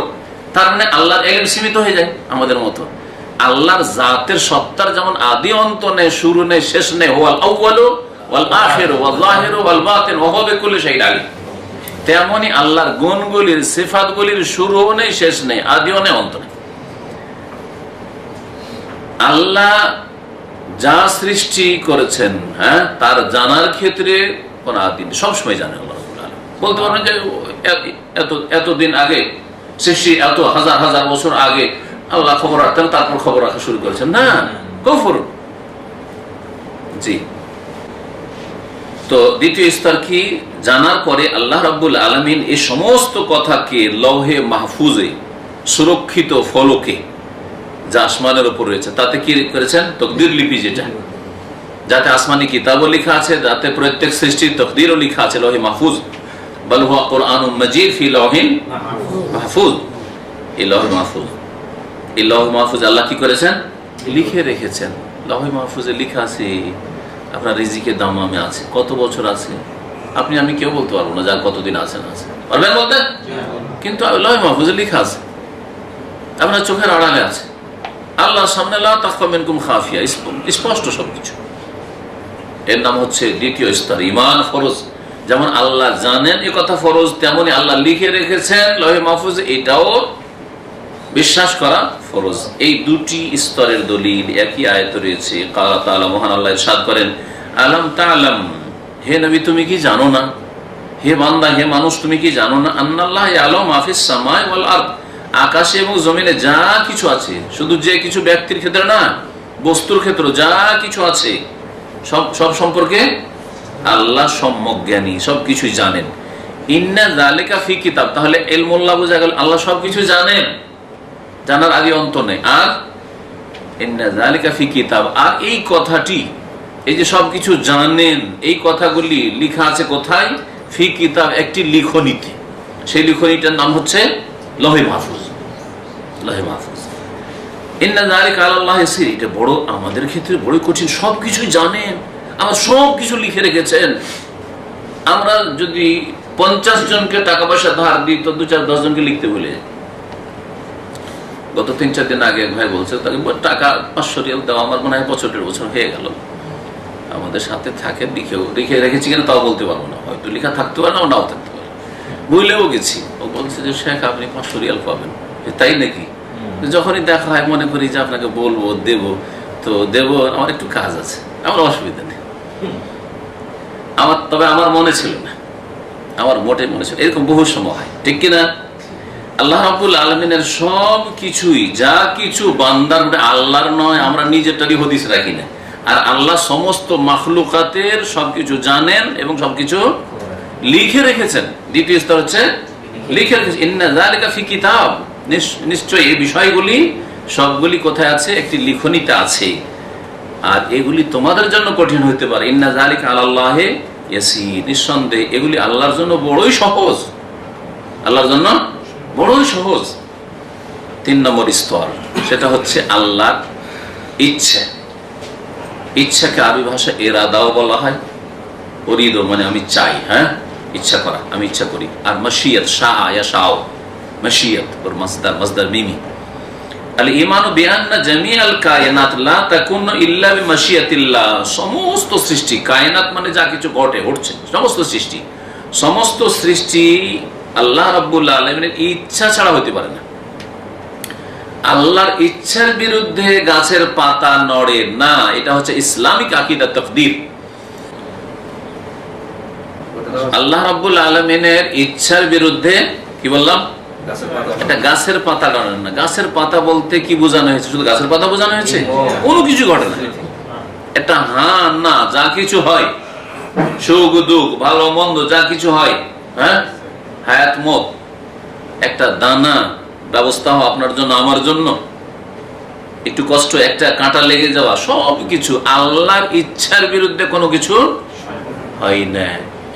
তার মানে আল্লাহর ইলম সীমিত হয়ে যায় আমাদের মতো। আল্লাহর জাতের সত্তার যেমন আদি অন্ত নেই, শুরু নেই, শেষ নেই, হুয়াল আউয়ালু ওয়াল আখিরু ওয়াল যাহিরু ওয়াল বাতিন ওয়া হুয়া বিকুল্লি শাইইন আলিম। তেমনি আল্লাহর গুণগুলির সিফাতগুলির শুরুও নেই, শেষ নেই, আদিও নেই, অন্ত নেই। আল্লাহ যা সৃষ্টি করেছেন, হ্যাঁ, তার জানার ক্ষেত্রে কোন আদি নেই, সবসময় জানে আল্লাহ রাব্বুল আলামিন। বলতে পারবেন যে এতদিন আগে সৃষ্টি, এত হাজার হাজার বছর আগে আল্লাহ খবর রাখতেন, তারপর খবর রাখা শুরু করেছেন, না, কুফর। জি। তো দ্বিতীয় স্তর কি? জানার পরে আল্লাহ রাব্বুল আলামিন এই সমস্ত কথাকে লৌহে মাহফুজে, সুরক্ষিত ফলকে যা আসমানের উপর রয়েছে, তাতে কি করেছেন? তকদির লিপি, যেটা যাতে আসমানি কিতাবও লেখা আছে, যাতে প্রত্যেক সৃষ্টির তকদিরও লেখা আছে লৌহে মাহফুজ। বাল হুয়া কুরআনুম মাজিদ ফি লাউহিন মাহফুজ। এই লৌহে মাহফুজ, এই লৌহে মাহফুজ আল্লাহ কি করেছেন? লিখে রেখেছেন। লৌহে মাহফুজে লেখা আছে আপনার রিজিকের দামামে আছে, কত বছর আছে আপনি আমি কেউ বলতে পারবো না, যার কতদিন আছে না আছে, পারবেন বলতে? কিন্তু লৌহে মাহফুজে লেখা আছে, আপনার চোখের আড়ালে আছে, আল্লাহর সামনে লা তাখফা মিনকুম খাফিয়া, স্পষ্ট সবকিছু। এর নাম হচ্ছে দ্বিতীয় স্তর, ঈমান ফরজ। যেমন আল্লাহ জানেন এ কথা ফরজ, তেমনি আল্লাহ লিখে রেখেছেন লৌহে মাহফুজে, এটাও বিশ্বাস করা ফরজ। এই দুটি স্তরের দলিল একই আয়াতে রয়েছে। ক্বালা তাআলা, মহান আল্লাহ ইরশাদ করেন, আলাম তা'লাম, হে নবী তুমি কি জানো না, হে বান্দা, হে মানুষ তুমি কি জানো না, আন্নাল্লাহ ইয়ালামু মা ফিস সামাই ওয়াল আরদ, আকাশে এবং জমিনে যা কিছু আছে, শুধু যে কিছু ব্যক্তির ক্ষেত্রে না, বস্তুর ক্ষেত্রে যা কিছু আছে সব সম্পর্কে আল্লাহ সম্যক জ্ঞানী, সবকিছুই জানেন। ইন্না যালিকা ফি কিতাব, তাহলে ইলমুল্লাহ বোঝা গেল আল্লাহ সবকিছু জানেন, জানার আগে অন্ত নেই। আর ইন্না যালিকা ফি কিতাব, আর এই কথাটি, এই যে সবকিছু জানেন, এই কথাগুলি লেখা আছে কোথায়? ফি কিতাব, একটি লিখনীতে। সেই লিখনীটার নাম হচ্ছে লৌহে মাহফুজ। লৌহে মাহফুজ, ইন্না যালিকা আলাল্লাহি ইয়াসির, এটা বড় আমাদের ক্ষেত্রে বড় কঠিন। সবকিছু জানেন, আমার সবকিছু লিখে রেখেছেন। আমরা যদি 50 জনকে টাকা পয়সা ধার দিই, তো 2-4-10 জনকে লিখতে ভুলে যাই। গত 3-4 দিন আগে ভাই বলছে তাকে টাকা 500 রিয়াল দেওয়া, আমার মনে হয় 75 বছর হয়ে গেল। আমাদের সাথে থাকে, লিখে রেখেছি কিনা তাও বলতে পারবো না, হয়তো লেখা থাকতে পারে না, নাও থাকতে পারে, ভুলেও গেছি। ও বলছে যে শেখ আপনি 500 রিয়াল পাবেন। তাই নাকি? যখনই দেখা হয় মনে করি যে আপনাকে বলবো, দেব, তো দেব, আমার একটু কাজ আছে, আমার অসুবিধা নেই। তবে আমার মনে ছিল না, আমার মোটে মনে ছিল। এরকম বহু সময় হয়, ঠিক কিনা? আল্লাহ রাব্বুল আলামিনের সব কিছুই, যা কিছু বান্দার আল্লাহর নয়, আমরা নিজেরটারই হদিস রাখি না। আর আল্লাহ সমস্ত মাখলুকাতের সবকিছু জানেন এবং সবকিছু লিখে রেখেছেন। দ্বিতীয় স্তর হচ্ছে লিখে রেখেছেন। ইন্না যালিকা ফি কিতাব, নিশ্চয়ই এই বিষয়গুলি সবগুলি কোথায় আছে? একটি লিখনীতে আছে। আর এগুলি তোমাদের জন্য কঠিন হইতে পারে। ইন্না যালিকা আলাল্লাহি ইয়াসির, নিঃসন্দেহে এগুলি আল্লাহর জন্য বড়ই সহজ, আল্লাহর জন্য বড়ই সহজ। 3 নম্বর স্তর, সেটা হচ্ছে আল্লাহর ইচ্ছা। ইচ্ছাকে আরবি ভাষায় ইরাদাও বলা হয়। উরিদ মানে আমি চাই, হ্যাঁ, ইচ্ছা করা, আমি ইচ্ছা করি। আর মাশিয়াত, শাআ ইয়াশাউ, মাশিয়াত ওর মাসদার মিমি। আল ঈমানু বিআন্না জামিআল কায়নাত লা তাকুনু ইল্লা বিমাশিয়াতিল্লাহ, সমস্ত সৃষ্টি, কায়নাত মানে যা কিছু ঘটে ঘটছে, সমস্ত সৃষ্টি, সমস্ত সৃষ্টি আল্লাহ রাব্বুল আলামিনের ইচ্ছা ছাড়া হতে পারে না। আল্লাহর ইচ্ছার বিরুদ্ধে গাছের পাতা নড়ে না, এটা হচ্ছে ইসলামিক আকীদা তাকদীর। আল্লাহ রাব্বুল আলামিনের ইচ্ছার বিরুদ্ধে কি বললাম? এটা গাছের পাতা নড়ে না। গাছের পাতা বলতে কি বোঝানো হয়েছে? শুধু গাছের পাতা বোঝানো হয়েছে? কোনো কিছু ঘটে না। এটা হ্যাঁ না, যা কিছু হয়, সুখ দুঃখ, ভালো মন্দ, যা কিছু হয়, হ্যাঁ, হায়াত মত, একটা দানা ব্যবস্থা হয় আপনার জন্য, আমার জন্য, একটু কষ্ট, একটা কাঁটা লেগে যাওয়া, সব কিছু আল্লাহর ইচ্ছার বিরুদ্ধে কোনো কিছু হয় না।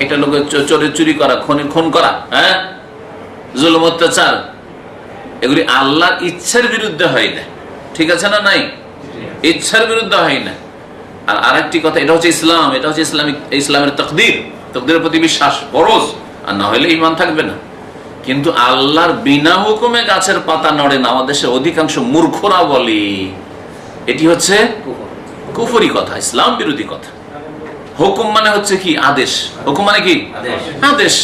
একটা লোকের চুরি করা, খুন করা, হ্যাঁ, জুলুম অত্যাচার, এগুলি আল্লাহর ইচ্ছার বিরুদ্ধে হয় না। ঠিক আছে না? নাই, ইচ্ছার বিরুদ্ধে হয় না। আর আরেকটি কথা, এটা হচ্ছে ইসলাম, এটা হচ্ছে ইসলামের তাকদীর, তাকদীরের প্রতি বিশ্বাস ফরজ, আর না হলে ঈমান থাকবে না। কিন্তু আল্লাহর বিনা হুকুমে গাছের পাতা নড়ে না। আমাদের দেশে অধিকাংশ মূর্খরা বলে এটি হচ্ছে কুফরি কথা, ইসলাম বিরোধী কথা। হুকুম মানে হচ্ছে কি? আদেশ। হুকুম মানে কি? আদেশ।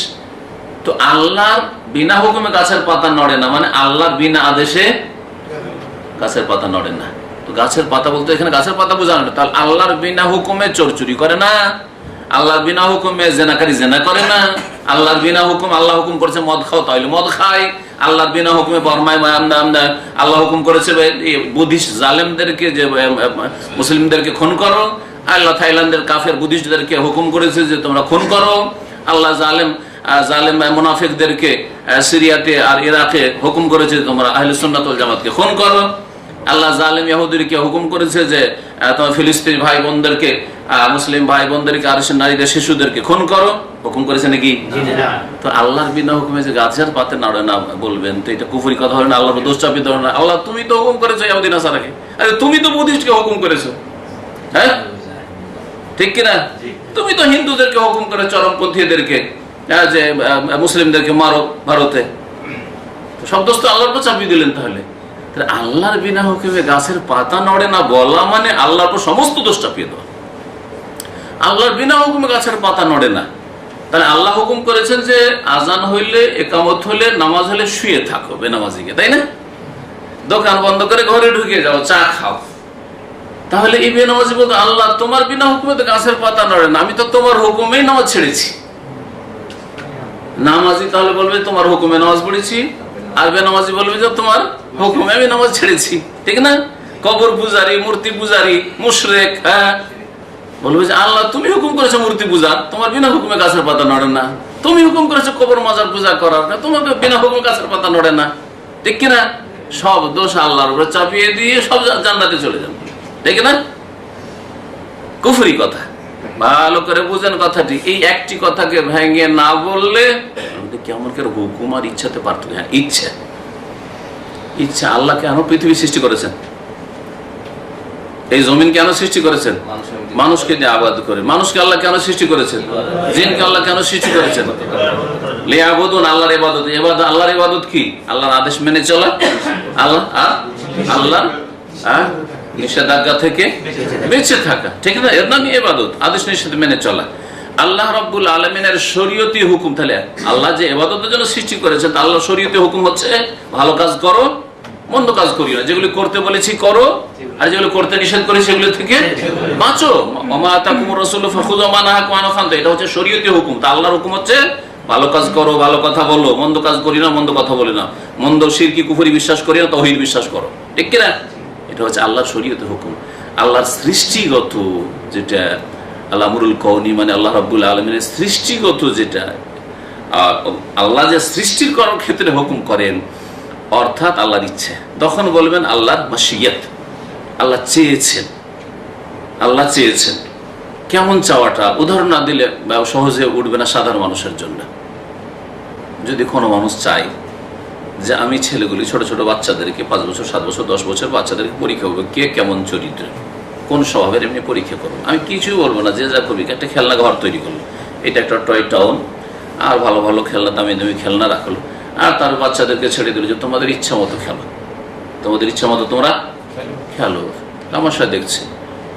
তো আল্লাহর বিনা হুকুমে গাছের পাতা নড়ে না, মানে আল্লাহর বিনা আদেশে গাছের পাতা নড়ে না। তো গাছের পাতা বলতে এখানে গাছের পাতা বোঝানো না, তাহলে আল্লাহর বিনা হুকুমে চোর চুরি করে না, আল্লাহর বিনা হুকুমে জেনাকারী জেনা করে না, আল্লাহর বিনা হুকুম আল্লাহ হুকুম করেছে মদ খাও তাহলে মদ খায়, আল্লাহর বিনা হুকুমে বর্মায় আল্লাহ হুকুম করেছে বুদ্ধিস্ট জালেমদেরকে যে মুসলিমদেরকে খুন করো, আল্লাহ থাইল্যান্ডের কাফের বুদ্ধিস্টদেরকে হুকুম করেছে যে তোমরা খুন করো, আল্লাহ জালেম মুনাফিকদেরকে সিরিয়াতে আর ইরাকে হুকুম করেছে তোমরা আহলে সুন্নাত ওয়াল জামাতকে খুন করো, আল্লাহ জালেম ইহুদিকে হুকুম করেছে যে তোমার ফিলিস্তিনি ভাই বোনদেরকে মুসলিম ভাই বোনদেরকে আর নারীদের শিশুদেরকে খুন করো, হুকুম করেছে নাকি? তো আল্লাহর বিনা হুকুমে যে গাছের পাতে নাড়ে না বলবেন তো এটা কুফরি কথা হবে না? আল্লাহর দোষ চাপিয়ে দেবে না? আল্লাহ তুমি তো হুকুম করেছো ইহুদি নাসারাকে, আরে তুমি তো বুদ্ধিস্টকে হুকুম করেছো, হ্যাঁ ঠিক কিনা? তুমি তো হিন্দুদেরকে হুকুম করে চরমপন্থীদেরকে যে মুসলিমদেরকে মারো ভারতে, সব দোষ তো আল্লাহর উপর চাপিয়ে দিলেন। তাহলে আল্লাহর বিনা হুকুমে গাছের পাতা নড়ে না বলা মানে আল্লাহর উপর সমস্ত দোষ চাপিয়ে দেওয়া। আল্লাহর বিনা হুকুমে গাছের পাতা নড়ে না, তাহলে আল্লাহ হুকুম করেছেন যে আজান হইলে একামত হলে নামাজ হলে শুয়ে থাকো বেনামাজিকে, তাই না? দোকান বন্ধ করে ঘরে ঢুকে যাও, চা খাও। তাহলে এই বেনামাজি বলতো আল্লাহ তোমার বিনা হুকুমে তো গাছের পাতা নড়ে না, আমি তো তোমার হুকুমেই নামাজ ছেড়েছি। নামাজি তাহলে বলবে তোমার হুকুমে নামাজ পড়েছি, আর বেনামাজি বলবে যে তোমার হুকুমে আমি নামাজ ছেড়েছি, ঠিক না? কবর পূজারি, মূর্তি পূজারি, মুশরিক, হ্যাঁ বলবে যে আল্লাহ তুমি হুকুম করেছো মূর্তি পূজা, তোমার বিনা হুকুমে গাছের পাতা নড়ে না, তুমি হুকুম করেছো কবর মাজার পূজা করার, তোমাকে বিনা হুকুমে গাছের পাতা নড়ে না, ঠিক কিনা? সব দোষ আল্লাহর উপরে চাপিয়ে দিয়ে সব জান্নাতে চলে যাবে, ঠিক না? কুফরি কথা, ভালো করে বুঝেন কথাটি। এই একটি কথাকে ভেঙে না বললে কেমন করে হুকুম আর ইচ্ছাতে পার্থক্য। হ্যাঁ ইচ্ছা আল্লাহ কেন পৃথিবী সৃষ্টি করেছেন, এই জমিন কেন সৃষ্টি করেছেন? মানুষকে দিয়ে আবাদ করে। মানুষকে আল্লাহ কেন সৃষ্টি করেছেন? জিনকে আল্লাহ কেন সৃষ্টি করেছেন? লিয়াবুদুন, আল্লাহর ইবাদত। আল্লাহর ইবাদত কি? আল্লাহর আদেশ মেনে চলা, আল্লাহ নিষেধাজ্ঞা থেকে বেঁচে থাকা, ঠিক না? এর নামই ইবাদত, আদেশ নিষেধ মেনে চলা। আল্লাহ রাব্বুল আলামিনের শরীয়তি হুকুম, তাহলে আল্লাহ যে ইবাদতের জন্য সৃষ্টি করেছেন আল্লাহ শরীয়তি হুকুম হচ্ছে ভালো কাজ করো, মন্দ কাজ করিও না, যেগুলি করতে বলেছি করো, আর যেগুলো করতে নিষেধ করেছি সেগুলো থেকে বাঁচো। ওমা আতাকুমুর রাসূলু ফাখুযু মা নাহাকুম আনহু ফান্তাহু, এটা হচ্ছে শরীয়তি হুকুম। তা আল্লাহর হুকুম হচ্ছে ভালো কাজ করো, ভালো কথা বলো, মন্দ কাজ করি না, মন্দ কথা বলি না, মন্দ শিরকি কুফরি বিশ্বাস করি না, তাওহীদ বিশ্বাস করো, ঠিক কি না? এটা হচ্ছে আল্লাহর শরীয়তি হুকুম। আল্লাহর সৃষ্টিগত যেটা আল্লাহ আমরুল কওনি, মানে আল্লাহ রাব্বুল আলামিনের সৃষ্টিগত যেটা আল্লাহ যে সৃষ্টির করার ক্ষেত্রে হুকুম করেন, অর্থাৎ আল্লাহর ইচ্ছে, তখন বলবেন আল্লাহর মাশিয়াত, আল্লাহ চেয়েছেন। আল্লাহ চেয়েছেন কেমন চাওয়াটা উদাহরণ না দিলে সহজে উঠবে না সাধারণ মানুষের জন্য। যদি কোনো মানুষ চায় যে আমি ছেলেগুলি ছোট ছোট বাচ্চাদেরকে 5 বছর 7 বছর 10 বছর বাচ্চাদেরকে পরীক্ষা করবো, কে কেমন চরিত্র কোন স্বভাবের, এমনি পরীক্ষা করবো, আমি কিছুই বলবো না, যে যা করবি। একটা খেলনা ঘর তৈরি করলো, এটা একটা টয় টাউন, আর ভালো ভালো খেলনা, দামি দামি খেলনা রাখলো, আর তার বাচ্চাদেরকে ছেড়ে দিল যে তোমাদের ইচ্ছা মতো খেলো, তোমাদের ইচ্ছা মতো তোমরা খেলো। তামাশা দেখছে,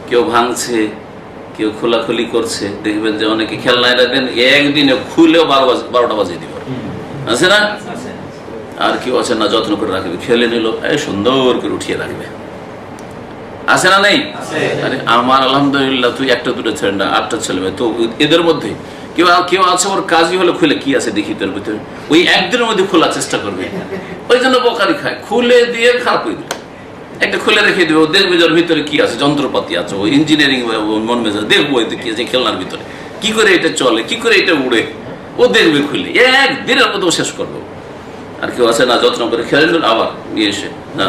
কেউ ভাঙছে, কেউ খোলাখুলি করছে। দেখবেন যে অনেকে খেলনা রাখবেন একদিনে খুলেও 12টা বাজিয়ে দিব, আছে না? আর কেউ আছে না যত্ন করে রাখবে, খেলে নিল এই সুন্দর করে উঠিয়ে রাখবে, আছে না? নেই? আরে আমার আলহামদুলিল্লাহ তুই একটা দুটো ছেলে না 8টা ছেলে মেয়ে, তো এদের মধ্যে কেউ আছে ওর কাজই হলো খুলে কি আছে দেখি তোর ভিতরে, ওই একদিনের মধ্যে খোলার চেষ্টা করবে, ওই জন্য বকারি খায়, খুলে দিয়ে খারাপ হয়ে দিল। একটা খুলে রেখে দেবে, ও দেখবে যার ভিতরে কি আছে, যন্ত্রপাতি আছে, ও ইঞ্জিনিয়ারিং মন মেজাজ দেখবো এতে কি আছে খেলনার ভিতরে, কি করে এটা চলে, কি করে এটা উড়ে, ও দেখবে খুলে, একদিনের মধ্যে ও শেষ করবো। আর কেউ আছে না যত্ন করে খেলে নিল, আবার নিয়ে এসে না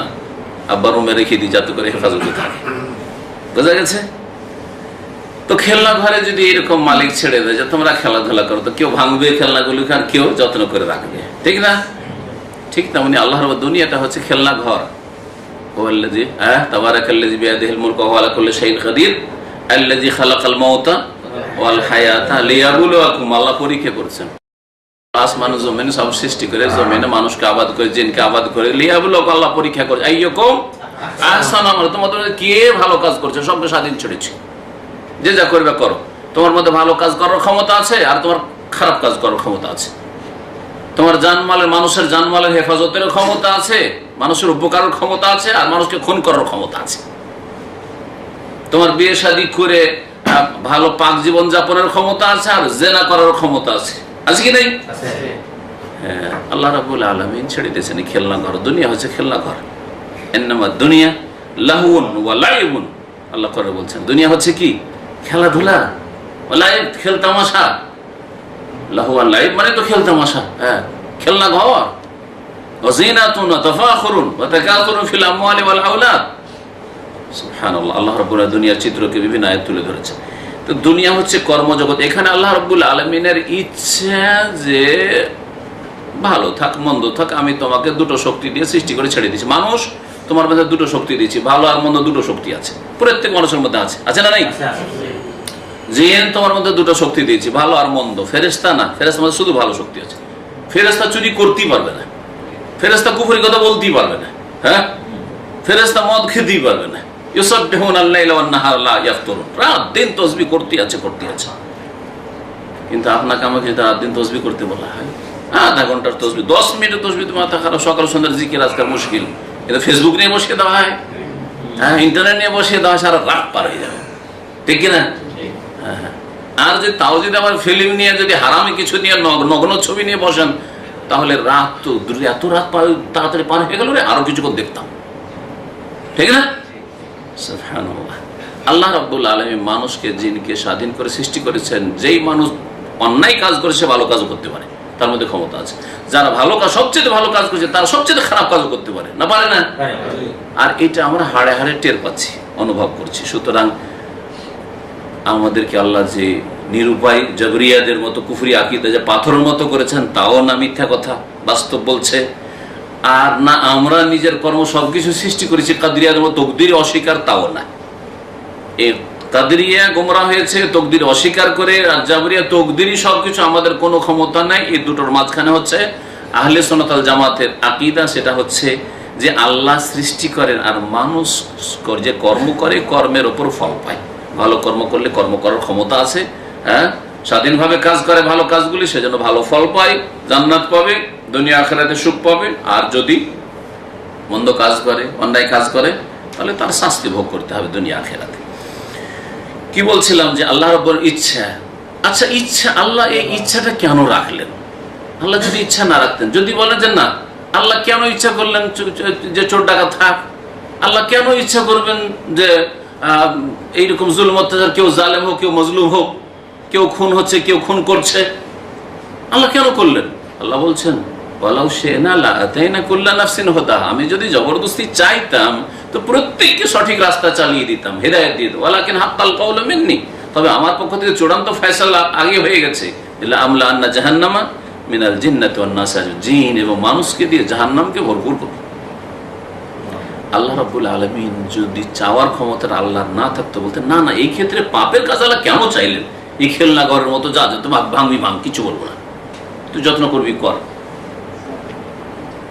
আব্বার রুমে রেখে দিই যাতে করে হেফাজতে থাকে, বোঝা গেছে? তো খেলনা ঘরে যদি এরকম মালিক ছেড়ে দেয় যে তোমরা খেলাধুলা করো, তো কেউ ভাঙবে খেলনাগুলি, আর কেউ যত্ন করে রাখবে, ঠিক না? ঠিক তেমনি আল্লাহর দুনিয়াটা হচ্ছে খেলনা ঘর। ওয়াল্লাযী তাবারাকাল্লাযী বিয়াদিহিল মুলকু ওয়া হুয়া আলা কুল্লি শাইইন কাদির আল্লাযী খালাকাল মাউতা ওয়াল হায়াতা লিয়াবলুয়াকুম, আল্লাহ পরীক্ষা করেছেন। আসমান জমিন সব সৃষ্টি করে, জমিনে মানুষকে আবাদ করে, জিনকে আবাদ করে, লিয়াবলুয়াকুম, আল্লাহ পরীক্ষা করে, আইয়ুকুম আহসানু আমালা, তোমাদের কে ভালো কাজ করছে, সবকে স্বাধীন ছেড়েছি, যে যা করবে করো, তোমার মধ্যে ভালো কাজ করার ক্ষমতা আছে আর তোমার খারাপ কাজ করার ক্ষমতা আছে, তোমার জানমালের, মানুষের জানমালের হেফাজতের ক্ষমতা আছে, মানুষের উপকারের ক্ষমতা আছে, আর মানুষকে খুন করার ক্ষমতা আছে। তোমার বিয়ে শাদী করে ভালো পাক জীবন যাপনের ক্ষমতা আছে, আর জেনা করার ক্ষমতা আছে। আছে কি নেই? হ্যাঁ, আল্লাহ রাব্বুল আলামিন ছেড়ে দিয়েছেন খেলনা ঘর। দুনিয়া হচ্ছে খেলনা ঘর। ইন্নামা দুনিয়া লাহুন ওয়া লাইবুন। আল্লাহ করে বলছেন দুনিয়া হচ্ছে কি? খেলাধুলা, লাইব, খেল তামাশা। লাহু ওয়া লাইব মানে তো খেল তামাশা। হ্যাঁ, খেলনা ঘর। ওয়া জিনাতুন ওয়া তাফাখুরুন ওয়া তাকাসুরুন ফিল আমওয়ালি ওয়াল আওলাদ। সুবহানাল্লাহ, আল্লাহ রাব্বুল আলামিন দুনিয়ার চিত্রকে বিভিন্ন আয়াত তুলে ধরেছেন। তো দুনিয়া হচ্ছে কর্মজগৎ। এখানে আল্লাহ রাব্বুল আলামিনের ইচ্ছা যে ভালো থাক মন্দ থাক, আমি তোমাকে দুটো শক্তি দিয়ে সৃষ্টি করে ছেড়ে দিয়েছি। মানুষ, তোমার মধ্যে দুটো শক্তি দিয়েছি, ভালো আর মন্দ দুটো শক্তি আছে প্রত্যেক মানুষের মধ্যে। আছে, আছে না নাই? জিন, তোমার মধ্যে দুটো শক্তি দিয়েছি, ভালো আর মন্দ। ফেরেশতা না, ফেরেশতার মধ্যে শুধু ভালো শক্তি আছে। ফেরেশতা চুরি করতেই পারবে না, ফেরেশতা কুফরি কথা বলতেই পারবে না, হ্যাঁ, ফেরেশতা মদ খেতেই পারবে না। ইউসাব্বিহুনা আল-লাইলা ওয়ান-নাহারা লা ইয়াফতুরুন। রাত দিন তাসবিহ করতেই আছে। কিন্তু আপনাকে আমাকে যদি রাত দিন তাসবিহ করতে বলা হয়, আধা ঘন্টার তসবিহ, 10 মিনিটের তসবিহ, মাথা খারাপ, সকাল সন্ধ্যার জিকির আজকাল মুশকিল। কিন্তু ফেসবুক নিয়ে বসিয়ে দেওয়া হয়, হ্যাঁ, ইন্টারনেট নিয়ে বসিয়ে দেওয়া হয়, সারা রাত পার হয়ে যাবে, ঠিক কিনা? হ্যাঁ, আর যে তাও যদি আবার ফিল্ম নিয়ে, যদি হারামি কিছু নিয়ে, নগ্ন ছবি নিয়ে বসেন, তাহলে রাত তো এত রাত তাড়াতাড়ি পার হয়ে গেল রে, আরো কিছুক্ষণ দেখতাম, ঠিক না? সুবহানাল্লাহ। আল্লাহ রাব্বুল আলামিন মানুষকে, জিনকে স্বাধীন করে সৃষ্টি করেছেন। যেই মানুষ অন্যায় কাজ করে সে ভালো কাজও করতে পারে, তার মধ্যে ক্ষমতা আছে। যারা ভালো কাজ, সবচেয়ে ভালো কাজ করছে, তারা সবচেয়ে খারাপ কাজও করতে পারে না, পারে না? আর এটা আমরা হাড়ে হাড়ে টের পাচ্ছি, অনুভব করছি। সুতরাং আমাদেরকে আল্লাহ যে নিরুপায় জবরিয়াদের মতো কুফরি আকীদা যে পাথরের মতো করেছেন, তাও না মিথ্যা কথা, বাস্তব বলছে। আর না আমরা নিজের কর্ম সবকিছু সৃষ্টি করেছি, কাদরিয়াদের মতো তকদির অস্বীকার, তাও না। এই কাদরিয়া গোমরা হয়েছে তকদির অস্বীকার করে, আর জাবরিয়া তকদিরই সবকিছু, আমাদের কোনো ক্ষমতা নাই। এই দুটোর মাঝখানে হচ্ছে আহলে সুন্নাত ওয়াল জামাতের আকীদা। সেটা হচ্ছে যে আল্লাহ সৃষ্টি করেন, আর মানুষ যে কর্ম করে, কর্মের ওপর ফল পায়। ভালো কর্ম করলে কর্ম করার ক্ষমতা আছে, হ্যাঁ, স্বাধীনভাবে কাজ করে ভালো কাজগুলি, সেজন্য ভালো ফল পায়, জান্নাত পাবে, দুনিয়া আখিরাতে সুখ পাবে। আর যদি মন্দ কাজ করে, অন্যায় কাজ করে, তাহলে তার শাস্তি ভোগ করতে হবে দুনিয়া আখিরাতে। কি বলছিলাম যে আল্লাহ রাব্বুল ইচ্ছা। আচ্ছা, ইচ্ছা, আল্লাহ এই ইচ্ছাটা কেন রাখলেন? আল্লাহ যদি ইচ্ছা না রাখতেন, যদি বলেন যে না, আল্লাহ কেন ইচ্ছা করলেন যে চোর ডাকাত থাক? আল্লাহ কেন ইচ্ছা করবেন যে এইরকম জুলুম অত্যাচার, কেউ জালেম হোক, কেউ মজলুম হোক, কেউ খুন হচ্ছে, কেউ খুন করছে? আল্লাহ কেন করলেন? আল্লাহ বলছেন, ওয়ালাউ শি'না লা'আতাইনা কুল্লা নাফসিন হুদাহা। আমি যদি জবরদস্তি চাইতাম তো প্রত্যেককে সঠিক রাস্তা চালিয়ে দিতাম, হেদায়েত দিয়ে দিতাম। ওয়ালাকিন হাক্কাল কাউলু মিন্নি, তবে আমার পক্ষ থেকে চূড়ান্ত ফয়সালা আগে হয়ে গেছে। লা আমলা আন্না জাহান্নামা মিনাল জিন্নাতি ওয়ান নাস, জিন এবং মানুষকে দিয়ে জাহান্নামকে ভরপুর করব। আল্লাহ রাব্বুল আলামিন যদি চাওয়ার ক্ষমতা আল্লাহর না থাকতো, বলতেন না না, এই ক্ষেত্রে পাপের কাজ আল্লাহ কেন চাইলেন? এই খেলনা ঘরের মতো, যা যা তোমার ভাঙবি ভাঙ, কিছু বলবো না, তুই যত্ন করবি কর।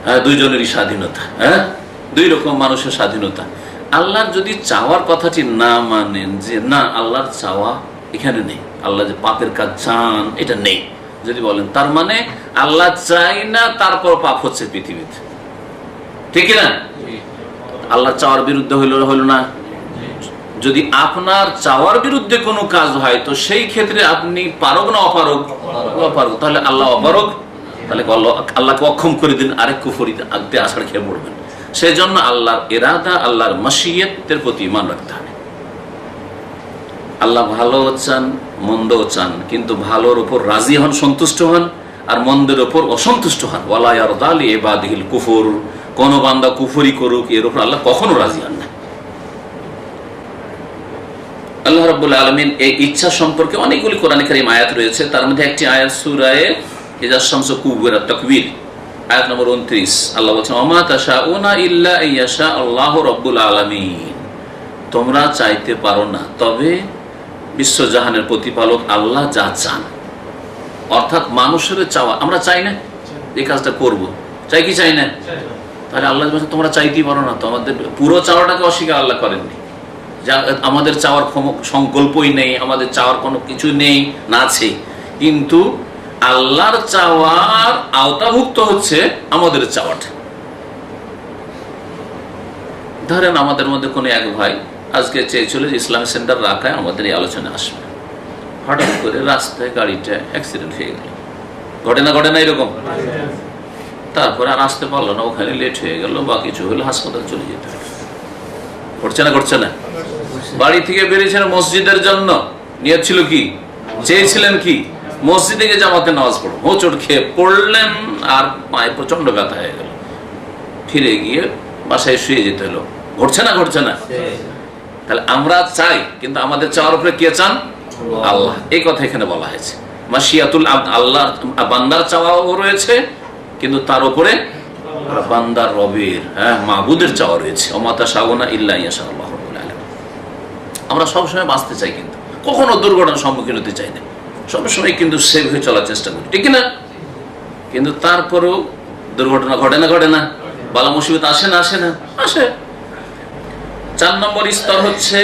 হ্যাঁ, দুইজনেরই স্বাধীনতা, হ্যাঁ, দুই রকম মানুষের স্বাধীনতা। আল্লাহর যদি চাওয়ার কথাটি না মানেন, যে না আল্লাহর চাওয়া এখানে নেই, আল্লাহ যে পাপের কাজ চান এটা নেই যদি বলেন, তার মানে আল্লাহ চাই না, তারপর পাপ হচ্ছে পৃথিবীতে, ঠিক না? আল্লাহ চাওয়ার বিরুদ্ধে হইল না। যদি আপনার চাওয়ার বিরুদ্ধে কোনো কাজ হয়, তো সেই ক্ষেত্রে আপনি পারক না অপারক? অপারক। তাহলে আল্লাহ অপারক, তাহলে আল্লাহকে অক্ষম করে দিন, আরেক কুফরিতে আগতে আষাঢ় খেয়ে পড়বেন। সেই জন্য আল্লাহর ইরাদা, আল্লাহর মাশিয়াতের প্রতি ঈমান রাখতে হবে। আল্লাহ ভালো চান, মন্দ চান, কিন্তু ভালোর উপর রাজি হন, সন্তুষ্ট হন, আর মন্দের উপর অসন্তুষ্ট হন। ওয়ালা ইয়ারদা লিইবাদিহিল কুফর, কোন বান্দা কুফরি করুক, এর উপর আল্লাহ কখনো রাজি হন না। আল্লাহ রাব্বুল আলামিন এই ইচ্ছা সম্পর্কে অনেকগুলি কোরআনে কারীম আয়াত রয়েছে। তার মধ্যে একটি আয়াত সূরা ইযা শামসু কুবিরাত তাকবীর, আয়াত নম্বর 29। আল্লাহ বলেন, ওমা তাশাউনা ইল্লা আইয়াশা আল্লাহু রাব্বুল আলামিন, তোমরা চাইতে পারো না তবে বিশ্বজাহানের প্রতিপালক আল্লাহ যা চান। অর্থাৎ মানুষের চাওয়া, আমরা চাই না এই কাজটা করব, চাই কি চাই না? তাহলে আল্লাহ বলছেন তোমরা চাইতেই পারো না, তোমাদের পুরো চাওয়াটাকে অস্বীকার আল্লাহ করেননি। যা আমাদের চাওয়ার সংকল্পই নেই, আমাদের চাওয়ার কোনো কিছু নেই, না আছে, কিন্তু আল্লাহর চাওয়ার আওতাভুক্ত হচ্ছে আমাদের চাওয়াটা। ধরেন আমাদের মধ্যে কোনো এক ভাই আজকে চেয়েছিল যে ইসলামিক সেন্টার রাখায় আমাদের এই আলোচনা আসবে, হঠাৎ করে রাস্তায় গাড়িটা অ্যাক্সিডেন্ট হয়ে গেল। ঘটে না এরকম? তারপরে আর আসতে পারলো না, ওখানে লেট হয়ে গেল বা কিছু হলে হাসপাতাল চলে যেতে হবে। ঘটছে না? বাড়ি থেকে বেরিয়েছেন মসজিদের জন্য, নিয়ত ছিল কি, চেয়েছিলেন কি মসজিদে গিয়ে জামাতে নামাজ পড়ো, হোঁচট খেয়ে পড়লেন আর পায়ে প্রচন্ড ব্যথা হয়ে গেল, ফিরে গিয়ে বাসায় শুয়ে যেতে হলো। ঘটছে না? তাহলে আমরা চাই, কিন্তু আমাদের চাওয়ার উপরে কে চান? আল্লাহ। এই কথা এখানে বলা হয়েছে। মাশিয়াতুল আবদ, আল্লাহ বান্দার চাওয়াও রয়েছে, কিন্তু তার উপরে বান্দার রবের মাবুদের চাওয়া রয়েছে। ওমাতা শাগুনা ইল্লা ইয়াশা আল্লাহ রাব্বুল আলামিন। আমরা সবসময় বাঁচতে চাই, কিন্তু কখনো দুর্ঘটনার সম্মুখীন হতে চাই না, সবসময় কিন্তু সেভ হয়ে চলার চেষ্টা করি, ঠিক না? কিন্তু তারপরেও দুর্ঘটনা ঘটে না, বালা মুসিবত আসে না? আসে। 4 নম্বর স্তর হচ্ছে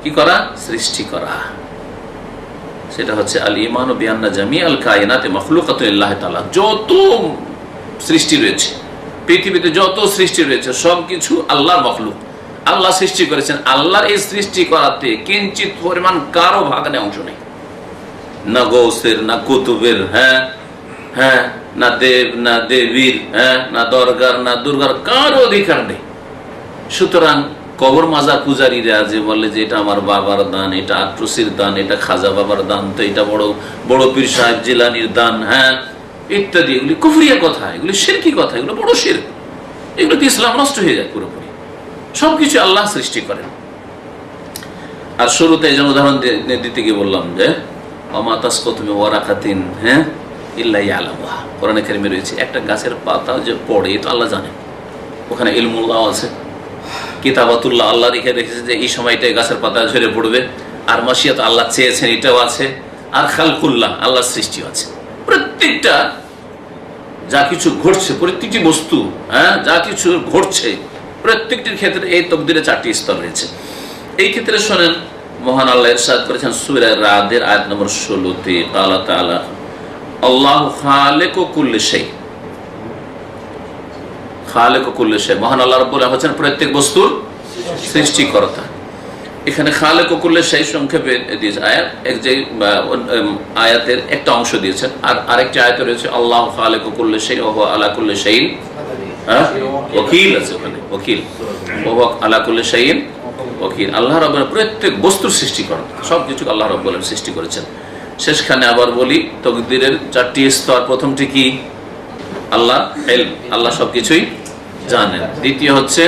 কি করা? সৃষ্টি করা। সেটা হচ্ছে আল ঈমানু বিআন্না জামিআল কায়নাতি মাখলুকাতুন লিল্লাহি তাআলা। যত সৃষ্টি রয়েছে পৃথিবীতে, যত সৃষ্টি রয়েছে সবকিছু আল্লাহর মাখলুক, আল্লাহ সৃষ্টি করেছেন। আল্লাহর এই সৃষ্টি করাতে কিঞ্চিত পরিমাণ কারো ভাগ নেই, অংশ নেই, না গৌসের, না কুতুবের, না দেব, না দেবীর, না দরগার, না দুর্গার, কারো অধিকার নেই। সুতরাং কবর মাজার পূজারীরা যে বলে যে এটা আমার বাবার দান, এটা আট্রসির দান, এটা খাজা বাবার দান, তো এটা বড় পীর সাহেব জিলানির দান, ইত্যাদি, এগুলি কুফরিয়া কথা, এগুলি শিরকি কথা, এগুলো বড় শিরক, এগুলোতে ইসলাম নষ্ট হয়ে যায় পুরোপুরি। সবকিছু আল্লাহ সৃষ্টি করেন। আর শুরুতে এই জন্য উদাহরণ দিতে গিয়ে বললাম যে ওমা তাসকুতু মিন ওয়ারাকাতিন ইল্লা ইয়ালামুহা, কোরআনে কারিমে রয়েছে একটা গাছের পাতা যে পড়ে এটা আল্লাহ জানেন। ওখানে ইলমুল্লাহ আছে, কিতাবাতুল্লাহ, আল্লাহ রেখে রেখেছে যে এই সময়টায় গাছের পাতা ঝরে পড়বে। আর মাশিয়াত, আল্লাহ চেয়েছেন, এটাও আছে। আর খালকুল্লাহ, আল্লাহর সৃষ্টি আছে। প্রত্যেকটা যা কিছু ঘটছে, প্রত্যেকটি বস্তু যা কিছু ঘটছে, প্রত্যেকটির ক্ষেত্রে এই তাকদীরে 4টি স্তর রয়েছে। এই ক্ষেত্রে শোনেন, মহান আল্লাহ ইরশাদ করেছেন সূরা রাদের আয়াত নম্বর 16-তে, আল্লাহ তাআলা আল্লাহু খালিকু কুল্লি শাই, খালিকু কুল্লি শাই, মহান আল্লাহ রাব্বুল আলামিন হচ্ছেন প্রত্যেক বস্তুর সৃষ্টিকর্তা। এখানে খালিকু কুল্লি শাই সংক্ষেপে দিয়েছে আয়াত, এক যে আয়াতের একটা অংশ দিয়েছেন। আর আরেকটি আয়াতে রয়েছে আল্লাহু খালিকু কুল্লি শাই ওয়া হুয়া আলা কুল্লি শাইইন ওয়াকিল আছে, ওখানে ওয়াকিল, ওয়া হুয়া আলা কুল্লি শাইইন ওয়াকিল। আল্লাহ রাব্বুল আলামিন প্রত্যেক বস্তুর সৃষ্টিকর্তা, সবকিছু আল্লাহ রাব্বুল আলামিন সৃষ্টি করেছেন। শেষখানে আবার বলি, তাকদীরের 4টি স্তর। প্রথমটি কি? আল্লাহ ইলম, আল্লাহ সবকিছুই জানেন। দ্বিতীয় হচ্ছে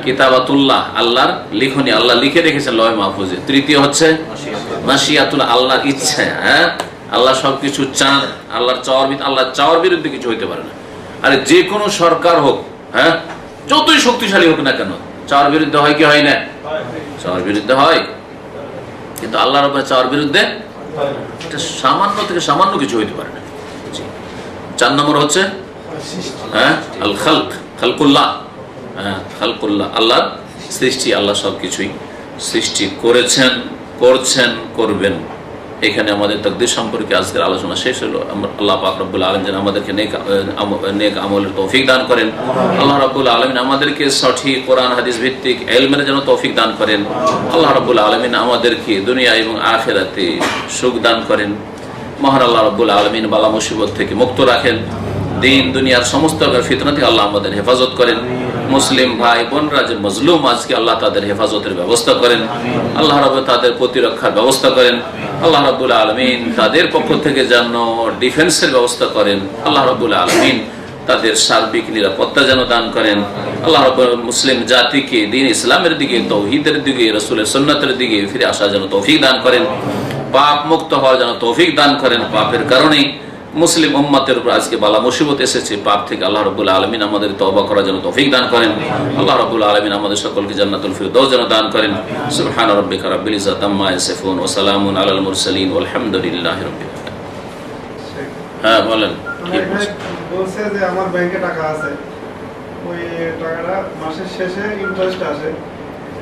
কিতাবাতুল্লাহ, আল্লাহর লিখনি, আল্লাহ লিখে রেখেছেন লওহে মাহফুজে। তৃতীয় হচ্ছে মাশিয়াতুল্লাহ, আল্লাহর ইচ্ছা, আল্লাহ সবকিছু চান। আল্লাহর চাওয়ার বিরুদ্ধে কিছু হইতে পারে না। আরে যে কোনো সরকার হোক, যতই শক্তিশালী হোক না কেন, চাওয়ার বিরুদ্ধে হয় কি হয় না? চাওয়ার বিরুদ্ধে হয়। কিন্তু আল্লাহর উপরে চাওয়ার বিরুদ্ধে সামান্য থেকে সামান্য কিছু হইতে পারে না। 4 নম্বর হচ্ছে আল খালক, খালকুল্লাহ, খালকুল্লাহ, আল্লাহর সৃষ্টি। আল্লাহ সবকিছুই সৃষ্টি করেছেন, করছেন, করবেন। এখানে আমাদের তাকদীর সম্পর্কে আজকের আলোচনা শেষ হলো। আল্লাহ পাক রব্বুল আলামিন যেন আমাদেরকে নেক আমলের তৌফিক দান করেন। আল্লাহ রব্বুল আলামিন আমাদেরকে সঠিক কোরআন হাদিস ভিত্তিক ইলমের যেন তৌফিক দান করেন। আল্লাহ রব্বুল আলামিন আমাদেরকে দুনিয়া এবং আখিরাতে সুখ দান করেন। মহান আল্লাহ রব্বুল আলামিন বালা মুসিবত থেকে মুক্ত রাখেন। দিন দুনিয়ার সমস্ত ফিতনা থেকে আল্লাহ আমাদের হেফাজত করেন। মুসলিম ভাই বোনরা যে মজলুম, আজকে আল্লাহ তাদের হেফাজতের ব্যবস্থা করেন। আল্লাহ রাব্বুল তাদের প্রতিরক্ষার ব্যবস্থা করেন। আল্লাহ রাব্বুল আলামিন তাদের পক্ষ থেকে যেন ডিফেন্সের ব্যবস্থা করেন। আল্লাহ রাব্বুল আলামিন তাদের সার্বিক নিরাপত্তা যেন দান করেন। আল্লাহ রাব্বুল মুসলিম জাতিকে দ্বীন ইসলামের দিকে, তাওহীদের দিকে, রাসূলের সুন্নাতের দিকে ফিরে আসা যেন তৌফিক দান করেন। পাপ মুক্ত হওয়ার যেন তৌফিক দান করেন। পাপের কারণে মুসলিম উম্মতের উপর আজকে বালা মুসিবত এসেছে। পাপ থেকে আল্লাহ রাব্বুল আলামিন আমাদের তওবা করার জন্য তৌফিক দান করেন। আল্লাহ রাব্বুল আলামিন আমাদের সকলকে জান্নাতুল ফিরদাউস যেন দান করেন। সুবহান রাব্বিকা রাব্বিল ইজ্জাতি আম্মা ইয়াসিফুন ওয়া সালামুন আলাল মুরসালিন ওয়ালহামদুলিল্লাহি রাব্বিল আলামিন। বলেন। বলছে যে আমার ব্যাংকে টাকা আছে, ওই টাকাটা মাসের শেষে ইন্টারেস্ট আসে,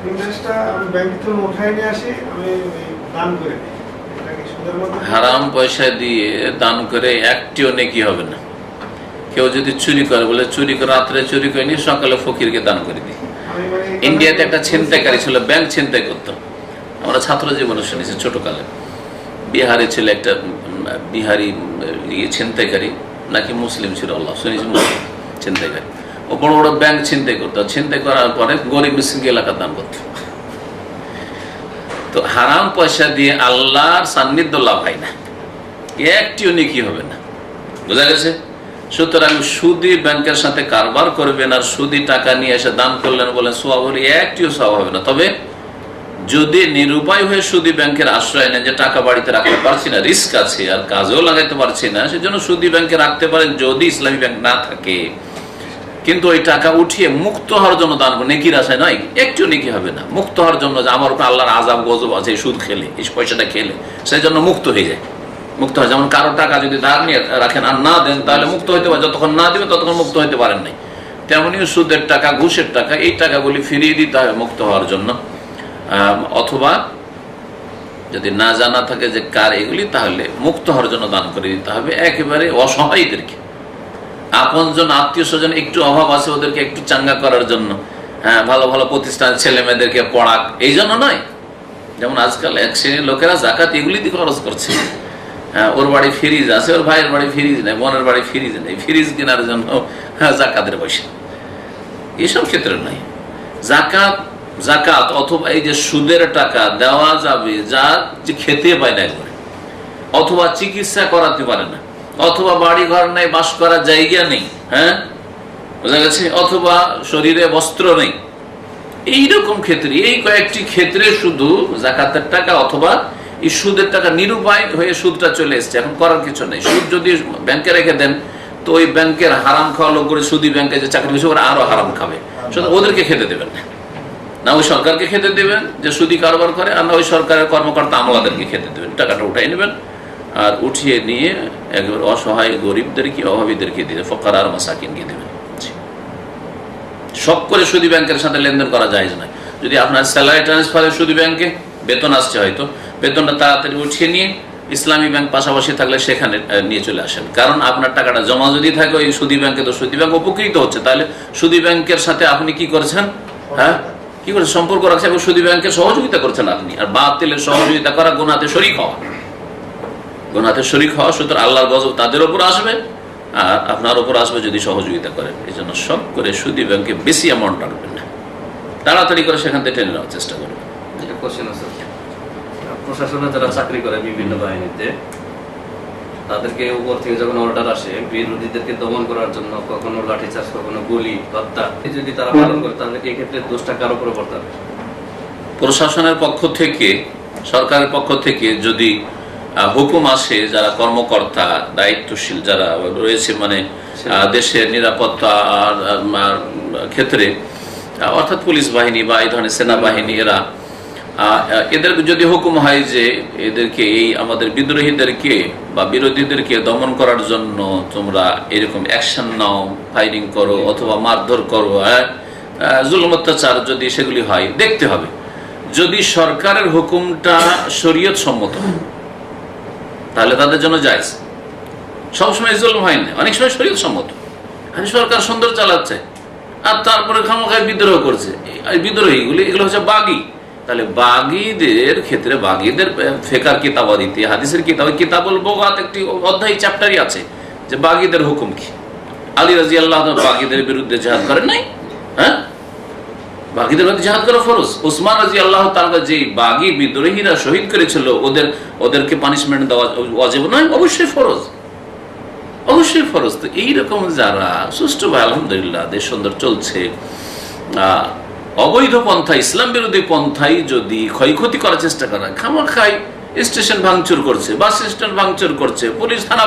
ইন্টারেস্টটা আমি ব্যাংক থেকে উঠাই নিয়ে আসি, আমি দান করে দিই। এটা কি ওদের মধ্যে হারাম পয়সা দিয়ে দান করে একটিও নেকি হবে না। কেউ যদি চুরি করে, বলে চুরি করে রাত্রে চুরি করে নিয়ে সকালে ফকিরকে দান করে দিই। আমি মানে ইন্ডিয়াতে একটা ছিনতাইকারী ছিল, ব্যাংক ছিনতাই করতো। আমরা ছাত্র জীবনে শুনেছি ছোটকালে, বিহারে ছিল একটা বিহারি ছিনতাইকারী, নাকি মুসলিম ছিল, আল্লাহ শুনেছি মুসলিম ছিনতাইকারী। ও বড় বড় ব্যাংক ছিনতাই করতো, ছিনতাই করার পরে গরিব মিসকিনকে এলাকা দান করতো। তো হারাম পয়সা দিয়ে আল্লাহর সান্নিধ্য লাভ হয় না, একটিও নেকি হবে না। বোঝা গেছে? সুতরাং সুদি ব্যাংকের সাথে কারবার করবেন আর সুদি টাকা নিয়ে এসে দান করলেন বলে সওয়াব হলে একটিও সওয়াব হবে না। তবে যদি নিরুপায় হয়ে সুদি ব্যাংকের আশ্রয় নেন, যে টাকা বাড়িতে রাখতে পারছি না, রিস্ক আছে আর কাজেও লাগাইতে পারছি না, সেজন্য সুদি ব্যাংকে রাখতে পারেন যদি ইসলামী ব্যাংক না থাকে। কিন্তু ওই টাকা উঠিয়ে মুক্ত হওয়ার জন্য দান করবেন, নেকির আশায় নয়, একটু নেকি হবে না। মুক্ত হওয়ার জন্য, যে আমার উপর আল্লাহর আযাব গজব আছে এই সুদ খেলে, এই পয়সাটা খেলে, সেই জন্য মুক্ত হয়ে যায়। মুক্ত হয়, যেমন কারো টাকা যদি ধার নিয়ে রাখেন আর না দেন, তাহলে মুক্ত হইতে পারে, যতক্ষণ না দিবে ততক্ষণ মুক্ত হইতে পারেন নাই। তেমনি সুদের টাকা, ঘুষের টাকা, এই টাকাগুলি ফিরিয়ে দিতে হবে মুক্ত হওয়ার জন্য। অথবা যদি না জানা থাকে যে কার এগুলি, তাহলে মুক্ত হওয়ার জন্য দান করে দিতে হবে একেবারে অসহায়দেরকে। আপনজন, আত্মীয় স্বজন একটু অভাব আছে, ওদেরকে একটু চাঙ্গা করার জন্য, হ্যাঁ, ভালো ভালো প্রতিষ্ঠানের ছেলে মেয়েদেরকে পড়াক, এই জন্য নয়। যেমন আজকাল এক শ্রেণীর লোকেরা জাকাত এগুলি দিয়ে খরচ করছে। হ্যাঁ, ওর বাড়ি ফ্রিজ আছে, ওর ভাইয়ের বাড়ি ফ্রিজ নেই, বোনের বাড়ি ফ্রিজ নেই, ফ্রিজ কেনার জন্য জাকাতের পয়সা। এইসব ক্ষেত্রে নয়। জাকাত অথবা এই যে সুদের টাকা দেওয়া যাবে যা যে খেতে পায় না করে, অথবা চিকিৎসা করাতে পারে না, অথবা বাড়ি ঘর নেই, বাস করার জায়গা নেই, হ্যাঁ, বোঝা গেছে, অথবা শরীরে বস্ত্র নেই, এইরকম ক্ষেত্রে, এই কয়েকটি ক্ষেত্রে শুধু জাকাতের টাকা অথবা এই সুদের টাকা নিরুপায় হয়ে সুদটা চলে এসছে, এখন করার কিছু নেই। সুদ যদি ব্যাংকে রেখে দেন, তো ওই ব্যাংকের হারাম খাওয়া লোক করে সুদী ব্যাংকে যে চাকরি করছে ওরা আরো হারাম খাবে। সুতরাং ওদেরকে খেতে দেবেন না, না ওই সরকারকে খেতে দেবেন যে সুদী কারবার করে, আর না ওই সরকারের কর্মকর্তা আমলাদেরকে খেতে দেবেন। টাকাটা উঠাই নেবেন আর উঠিয়ে নিয়ে একবার অসহায় গরিবদেরকে, অভাবীদেরকে দিয়ে, ফকরা আর মাসাকিনকে দেবেন। সব করে সুদী ব্যাংকের সাথে লেনদেন করা যায় না। যদি আপনার স্যালারি ট্রান্সফারে সুদী ব্যাংকে বেতন আসছে, হয়তো বেতনটা তাড়াতাড়ি উঠিয়ে নিয়ে ইসলামী ব্যাংক পাশাপাশি থাকলে সেখানে নিয়ে চলে আসেন। কারণ আপনার টাকাটা জমা যদি থাকে ওই সুদী ব্যাংকে, তো সুদী ব্যাংক উপকৃত হচ্ছে, তাহলে সুদী ব্যাংকের সাথে আপনি কি করছেন? হ্যাঁ, কি করে সম্পর্ক রাখছেন এবং সুদী ব্যাংকের সহযোগিতা করছেন আপনি। আর বাতিলের সহযোগিতা করা গুনাতে শরীক হওয়া, গুনাতে শরীক হওয়া। সুতরাং আল্লাহর গজব তাদের উপর আসবে আর আপনার উপর আসবে যদি সহযোগিতা করেন। এই জন্য সব করে সুদী ব্যাংকে বেশি অ্যামাউন্ট রাখবেন না, তাড়াতাড়ি করে সেখান থেকে টেনে নেওয়ার চেষ্টা করবেন। প্রশাসনে যারা চাকরি করে বিভিন্ন বাহিনীতে, তাদেরকে উপর থেকে যখন অর্ডার আসে বিরোধীদেরকে দমন করার জন্য, কখনো লাঠিচার্জ, কখনো গুলি, হত্যা, যদি তারা পালন করে, তাহলে এই ক্ষেত্রে দোষটা কার উপরে পড়তে হবে? প্রশাসনের পক্ষ থেকে, সরকারের পক্ষ থেকে যদি হুকুম আসে, যারা কর্মকর্তা দায়িত্বশীল যারা রয়েছে, মানে দেশের নিরাপত্তা ক্ষেত্রে, অর্থাৎ পুলিশ বাহিনী বা এই ধরনের সেনাবাহিনী, এদের যদি হুকুম হয় যে এদেরকে, এই আমাদের বিদ্রোহীদেরকে বা বিরোধীদেরকে দমন করার জন্য তোমরা এরকম অ্যাকশন নাও, ফায়ারিং করো অথবা মারধর করো, জুলুম অত্যাচার যদি সেগুলি হয়, দেখতে হবে যদি সরকারের হুকুমটা শরীয়ত সম্মত হয় তাহলে তাদের জন্য জায়েজ। সবসময় জুলুম হয় না, অনেক সময় শরীয়ত সম্মত। সরকার সুন্দর চালাচ্ছে আর তারপরে খামোখায় বিদ্রোহ করছে, বিদ্রোহীগুলি এগুলো হচ্ছে বাগী। তাহলে বাগীদের ক্ষেত্রে, বাগীদের ফেকার কিতাবাদিতে, হাদিসের কিতাবুল বুগাত একটি অধ্যায় চ্যাপ্টারই আছে যে বাগীদের হুকুম কি। আলী রাদিয়াল্লাহু আনহু বাগীদের বিরুদ্ধে জিহাদ করেন নাই? হ্যাঁ, বাগীদের বিরুদ্ধে জিহাদ করা ফরজ। ওসমান রাদিয়াল্লাহু তাআলা যে বাগী বিদ্রোহীরা শহীদ করেছিল, ওদেরকে পানিশমেন্ট দেওয়া ওয়াজিব নয়? অবশ্যই ফরজ, অবশ্যই ফরজ। তো এইরকম যারা সুষ্ঠুভাবে আলহামদুলিল্লাহ দেশ সুন্দর চলছে, অবৈধ পন্থা, ইসলাম বিরোধী পন্থায় যদি ক্ষয়ক্ষতি করার চেষ্টা করে, খামাখাই স্টেশন ভাঙচুর করছে, বাস স্ট্যান্ড ভাঙচুর করছে, পুলিশ থানা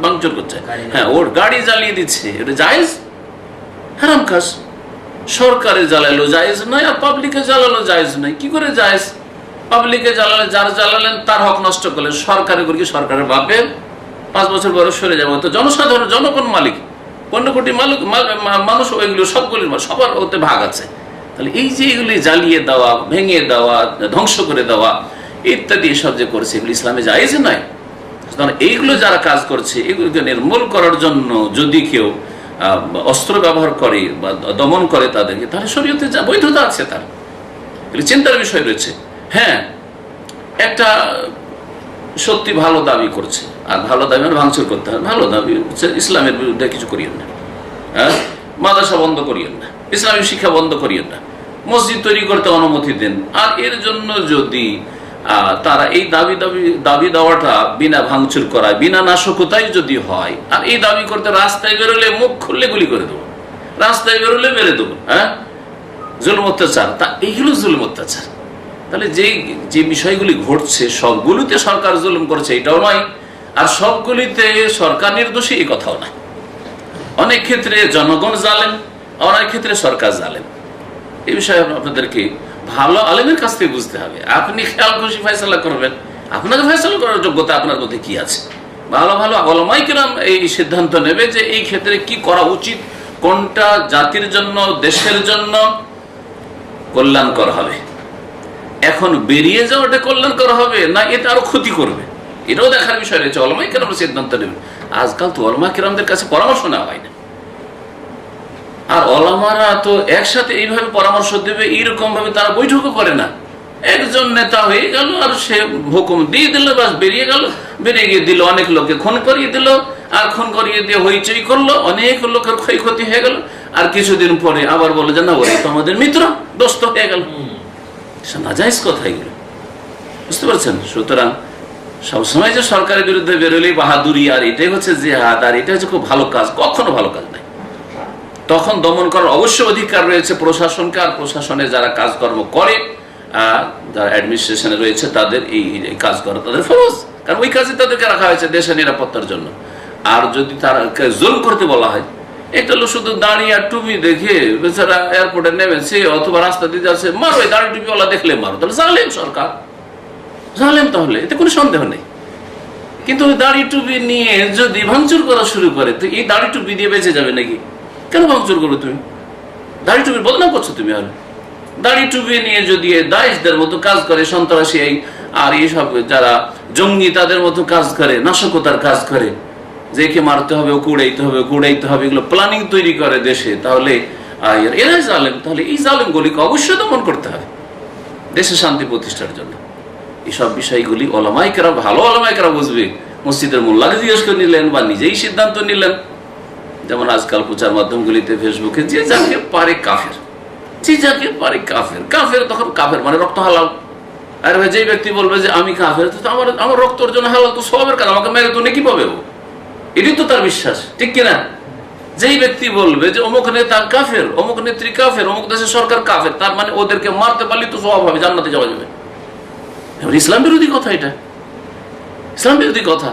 ভাঙচুর করছে, হ্যাঁ, ওর গাড়ি জ্বালিয়ে দিচ্ছে, এটা জায়েজ? হারাম কাজ। সরকারে জ্বালালো জায়েজ নয়, আর পাবলিকে জ্বালালো জায়েজ নয়। কি করে জায়েজ? পাবলিকে জ্বালালে, যার জ্বালালেন তার হক নষ্ট করলেন। সরকারের করে কি সরকারের বাপের 5 বছর বয়স সরে যাবে? তো জনসাধারণ, জনগণ মালিক, 15 কোটি মানুষ, ওইগুলো সবগুলির সবার ওতে ভাগ আছে। তাহলে এই যে এগুলি জ্বালিয়ে দেওয়া, ভেঙে দেওয়া, ধ্বংস করে দেওয়া, ইত্যাদি এসব যে করছে এগুলো ইসলামে জায়েজ নয়। সুতরাং এইগুলো যারা কাজ করছে এগুলোকে নির্মূল করার জন্য যদি কেউ অস্ত্র ব্যবহার করে বা দমন করে তাদেরকে, তাহলে শরীয়তে যা বৈধতা আছে তার, এগুলো চিন্তার বিষয় রয়েছে। হ্যাঁ, একটা সত্যি ভালো দাবি করছে, আর ভালো দাবি মানে ভাঙচুর করতে হবে, ভালো দাবি হচ্ছে ইসলামের বিরুদ্ধে কিছু করিয়েন না, হ্যাঁ, মাদ্রাসা বন্ধ করিয়েন না, ইসলামী শিক্ষা বন্ধ করিয়েন না, মসজিদ তৈরি করতে অনুমতি দেন। আর এর জন্য যদি তারা এই দাবি দেওয়াটা বিনা ভাঙচুর করায়, বিনা নাশকতায় যদি হয়, আর এই দাবি করতে রাস্তায় বেরোলে মুখ খুললে গুলি করে দেবো, রাস্তায় বেরোলে মেরে দেবো, হ্যাঁ, জুলুম অত্যাচার, তা এইগুলো জুলুম অত্যাচার। তাহলে যে বিষয়গুলি ঘটছে সবগুলোতে সরকার জুলুম করছে এটাও নয়, আর সবগুলিতে সরকার নির্দোষী এই কথাও না। অনেক ক্ষেত্রে জনগণ জালেম, অনেক ক্ষেত্রে সরকার জালেম। এই বিষয়ে আপনাদেরকে ভালো আলেমের কাছ থেকে বুঝতে হবে। আপনি খেয়াল খুশি ফয়সালা করবেন, আপনাকে ফয়সালা করার যোগ্যতা আপনার মধ্যে কি আছে? ভালো ভালো ওলামায়ে কেরাম এই সিদ্ধান্ত নেবে যে এই ক্ষেত্রে কি করা উচিত, কোনটা জাতির জন্য, দেশের জন্য কল্যাণকর হবে। এখন বেরিয়ে যাওয়াটা কল্যাণকর হবে না এটা আরো ক্ষতি করবে, এটাও দেখার বিষয় রয়েছে। ওলামায়ে কেরাম সিদ্ধান্ত নেবে। আজকাল তো ওলামায়ে কেরামদের কাছে পরামর্শ নেওয়া হয় না, আর ওলামারা তো একসাথে এইভাবে পরামর্শ দেবে এইরকম ভাবে তারা বৈঠকও করে না। একজন নেতা হয়ে গেল আর সে হুকুম দিয়ে দিল, বাস বেরিয়ে গেল, বেরিয়ে গিয়ে দিল, অনেক লোককে খুন করিয়ে দিল, আর খুন করিয়ে দিয়ে হইচই করলো, অনেক লোকের ক্ষয়ক্ষতি হয়ে গেল, আর কিছুদিন পরে আবার বলে যে না ওরা তো আমাদের মিত্র, দোস্ত হয়ে গেল। নাজায়েজ কথা এগুলো, বুঝতে পারছেন? সুতরাং সবসময় যে সরকারের বিরুদ্ধে বেরোলেই বাহাদুরি আর এটাই হচ্ছে জিহাদ আর এটা হচ্ছে খুব ভালো কাজ, কখনো ভালো কাজ নাই। তখন দমন করার অবশ্যই অধিকার রয়েছে প্রশাসনকে, আর প্রশাসনে যারা কাজকর্ম করে, যারা অ্যাডমিনিস্ট্রেশনে রয়েছে তাদের এই কাজ করা তাদের ফরজ, কারণ ওই কাজে তাদেরকে রাখা হয়েছে দেশের নিরাপত্তার জন্য। আর যদি তারা জুলুম করতে বলা হয়, এটা হলো শুধু দাঁড়িয়ে আর টুপি দেখে বেচারা এয়ারপোর্টে নেমেছে অথবা রাস্তা দিয়ে যাচ্ছে, মারো, দাঁড়ি টুপিওয়ালা দেখলে মারো, তাহলে জালেম সরকার, জালেম, তাহলে এতে কোনো সন্দেহ নেই। কিন্তু ওই দাড়ি টুপি নিয়ে যদি ভাঙচুর করা শুরু করে, তো এই দাড়ি টুপি দিয়ে বেঁচে যাবে নাকি? কেন ভাঙচুর করবে তুমি? দাড়ি টুপির বদনাম করছো তুমি। আর দাড়ি টুপি নিয়ে যদি দায়েশদের মতো কাজ করে, সন্ত্রাসী আর এইসব যারা জঙ্গি তাদের মতো কাজ করে, নাশকতার কাজ করে, যে কে মারতে হবে, ওকে উড়াইতে হবে, ওকে উড়াইতে হবে, এগুলো প্ল্যানিং তৈরি করে দেশে, তাহলে এরাই জালেম। তাহলে এই জালেমগুলিকে অবশ্যই দমন করতে হবে দেশে শান্তি প্রতিষ্ঠার জন্য। এইসব বিষয়গুলি ওলামায়ে কেরাম, ভালো ওলামায়ে কেরাম বুঝবে। মসজিদের মোল্লাকে জিজ্ঞেস করে নিলেন বা নিজেই সিদ্ধান্ত নিলেন। যেমন আজকাল প্রচার মাধ্যমগুলিতে, ফেসবুকে, যে যাকে পারে কাফের, যে যাকে পারে কাফের, কাফের তখন কাফের মানে রক্ত হালাল। আর ভাই যেই ব্যক্তি বলবে যে আমি কাফের, তো আমার রক্তর জন্য হালাল, তো সবের কাজ, আমাকে মেরে তো নেকি পাবে ও, এটাই তো তার বিশ্বাস, ঠিক কিনা? যেই ব্যক্তি বলবে যে অমুক নেতা কাফের, অমুক নেত্রী কাফের, অমুক দেশের সরকার কাফের, তার মানে ওদেরকে মারতে পারলে তো সওয়াব হবে, জান্নাতে যাওয়া যাবে। ইসলাম বিরোধী কথা, এটা ইসলাম বিরোধী কথা।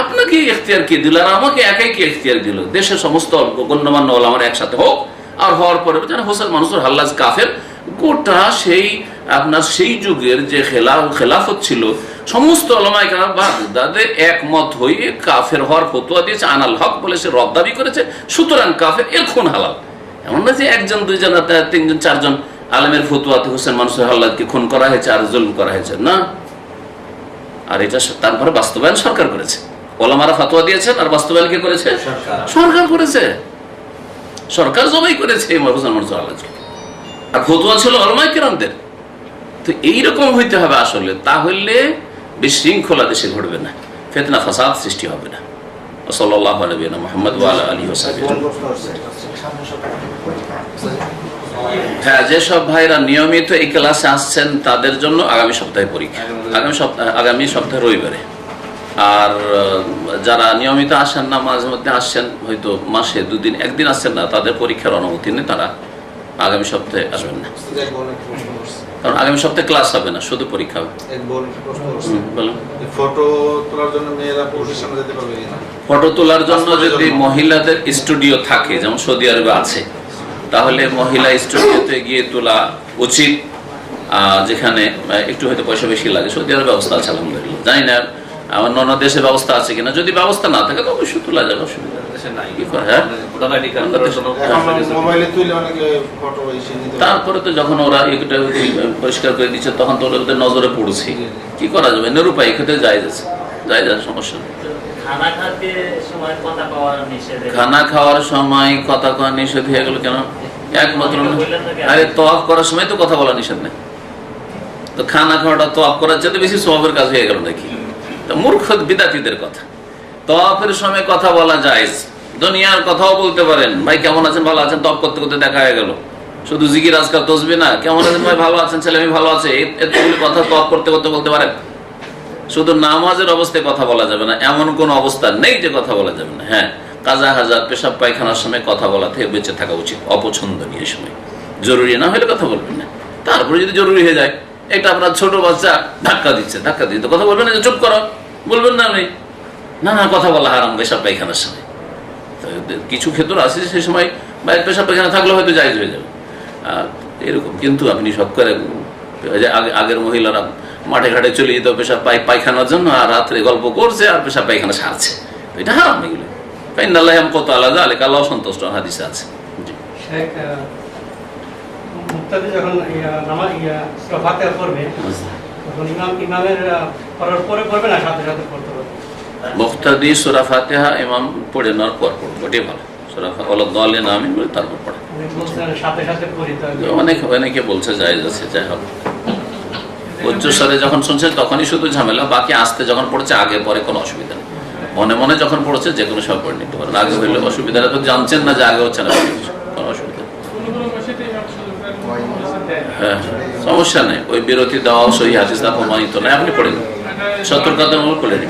আপনাকে এখতিয়ার কে দিল আর আমাকে একাই কি এখতিয়ার দিল? দেশের সমস্ত গণ্যমান্য ওলামারা একসাথে হোক, আর হওয়ার পরে হোসেন মানুষের হাল্লাজ কাফের, গোটা সেই আপনার সেই যুগের যে খেলাফত ছিল, সমস্ত ওলামায়ে কেরাম বাগদাদে একমত হয়ে কাফের হওয়ার ফতোয়া দিয়েছে, আনাল হক বলে সে রদ দাবি করেছে, সুতরাং কাফের, এর খুন হালাল। এমন না যে একজন, দুইজন, তিনজন, চারজন আলেমের ফতোয়াতে হোসেন মানুষের হাল্লাদকে খুন করা হয়েছে আর জুলুম করা হয়েছে না। আর এটা তারপরে বাস্তবায়ন সরকার করেছে। ওলামারা ফতোয়া দিয়েছেন আর বাস্তবায়ন কে করেছে? সরকার করেছে। সরকার জবাই করেছে হোসেন মানুষের হাল্লাদকে, আর ফতোয়া ছিল ওলামায়ে কেরামদের। তো এইরকম হইতে হবে আসলে, তাহলে বিশৃঙ্খলা দেশে ঘটবে না, ফিতনা ফাসাদ সৃষ্টি হবে না। সাল্লাল্লাহু আলাইহি ওয়া মুহাম্মদ ওয়া আলা আলিহি ওয়া সাহবিহি। হ্যাঁ, যেসব ভাইরা নিয়মিত এই ক্লাসে আসছেন তাদের জন্য আগামী সপ্তাহে পরীক্ষা, আগামী সপ্তাহে রবিবারে। আর যারা নিয়মিত আসেন না, মাঝে মধ্যে আসছেন, হয়তো মাসে দুদিন, একদিন আসছেন না, তাদের পরীক্ষার অনুমতি নেই, তারা আগামী সপ্তাহে আসবেন না, কারণ আগামী সপ্তাহে ক্লাস হবে না, শুধু পরীক্ষা হবে। ফটো তোলার জন্য মেয়েরা পুরুষের সামনে যেতে পারবে না? ফটো তোলার জন্য যদি মহিলাদের স্টুডিও থাকে, যেমন সৌদি আরবে আছে, তাহলে মহিলা স্টুডিওতে গিয়ে তোলা উচিত, যেখানে একটু হয়তো পয়সা বেশি লাগে। সৌদি আরবের ব্যবস্থা আছে আলহামদুলিল্লাহ, জানি না আমার অন্য দেশের ব্যবস্থা আছে কিনা। যদি ব্যবস্থা না থাকে তো অবশ্যই তোলা যাবে, অসুবিধা। বাংলাদেশে নাই। কি করে, হ্যাঁ? ভোটার আইডি কার্ড করার জন্য মোবাইলে তুলে অনেকে ফটো এসে দিতে পারে। তারপরে তো যখন ওরা এটা পরিষ্কার করে দিচ্ছে তখন তো ওদের নজরে পড়ছে, কি করা যাবে, নিরুপায় খেতে যায় যাচ্ছে, যায় যাচ্ছে, সমস্যা নেই। খানা খাওয়ার সময় কথা কওয়া নিষেধ। খানা খাওয়ার সময় কথা কওয়া নিষেধ হয়ে গেল কেন? একমাত্র আরে তওয়াফ করার সময় তো কথা বলা নিষেধ নেই, তো খানা খাওয়াটা তওয়াফ করার চেয়ে বেশি সওয়াবের কাজ হয়ে গেল নাকি? তো মূর্খ বিদাতীদের কথা। তওয়াফের সময় কথা বলা জায়েজ, দুনিয়ার কথাও বলতে পারেন, ভাই কেমন আছেন, ভালো আছেন, তওয়াফ করতে করতে দেখা হয়ে গেল, শুধু জিকির আজকাল তসবি না, কেমন আছেন ভাই, ভালো আছেন, ছেলে আমি ভালো আছে, এতগুলি কথা তওয়াফ করতে করতে বলতে পারেন। শুধু নামাজের অবস্থায় কথা বলা যাবে না, এমন কোন অবস্থা নেই যে কথা বলা যাবে না। হ্যাঁ, কাজা হাজার পেশাব পায়খানার সময় কথা বলা থেকে বেঁচে থাকা উচিত, অপছন্দনীয় সময়। জরুরি না হলে কথা বলবেন না। তারপরে যদি জরুরি হয়ে যায়, এটা আপনার ছোট বাচ্চা ধাক্কা দিচ্ছে, ধাক্কা দিয়ে তো কথা বলবেন না, যে চুপ করো, বলবেন না আপনি, না না কথা বলা হারাম পেশাব পায়খানার সময়। কিছু ক্ষেত্র আছে সেই সময় বাইরে পেশাব পায়খানা থাকলে হয়তো জায়েজ হয়ে যাবে এরকম। কিন্তু আপনি সব করে আগের মহিলারা মাঠে ঘাটে চলে যেত পেশাব পায়খানার জন্য, আর রাত্রে গল্প করছে আর পেশাব পায়খানা সারছে, এটা হারাম এগুলো। কত আলাদা আলেক আল্লাহ সন্তুষ্ট হাদিসে আছে। মুক্তাদি যখন নামাজ সূরা ফাতিহা পড়বে তখন ইমামের পড়ার পরে পড়বে না সাথে সাথে পড়তে হবে? মুক্তাদি সূরা ফাতিহা ইমাম পড়ে নেওয়ার পর পড়বে, ওটাই ভালো। সূরা ওয়ালাদ-দাল্লিন আমিন বলে তারপর পড়ে। সাথে সাথে পড়তে হবে। অনেকে বলছে জায়েজ আছে, যাই হোক। উচ্চস্বরে যখন শুনছে তখনই শুধু ঝামেলা, বাকি আস্তে যখন পড়ছে আগে পরে কোনো অসুবিধা নেই। মনে মনে যখন পড়ছে যে কোনো সময় পড়ে নিতে পারেন, আগে হইলে অসুবিধাটা তো জানছেন না যে আগে হচ্ছে না, কোনো অসুবিধা নেই। হ্যাঁ, সমস্যা নেই, ওই বিরতি দেওয়া সহি হাদিস প্রমাণিত নয়, আপনি পড়ে নিন, সতর্কতামূলক করে নিন।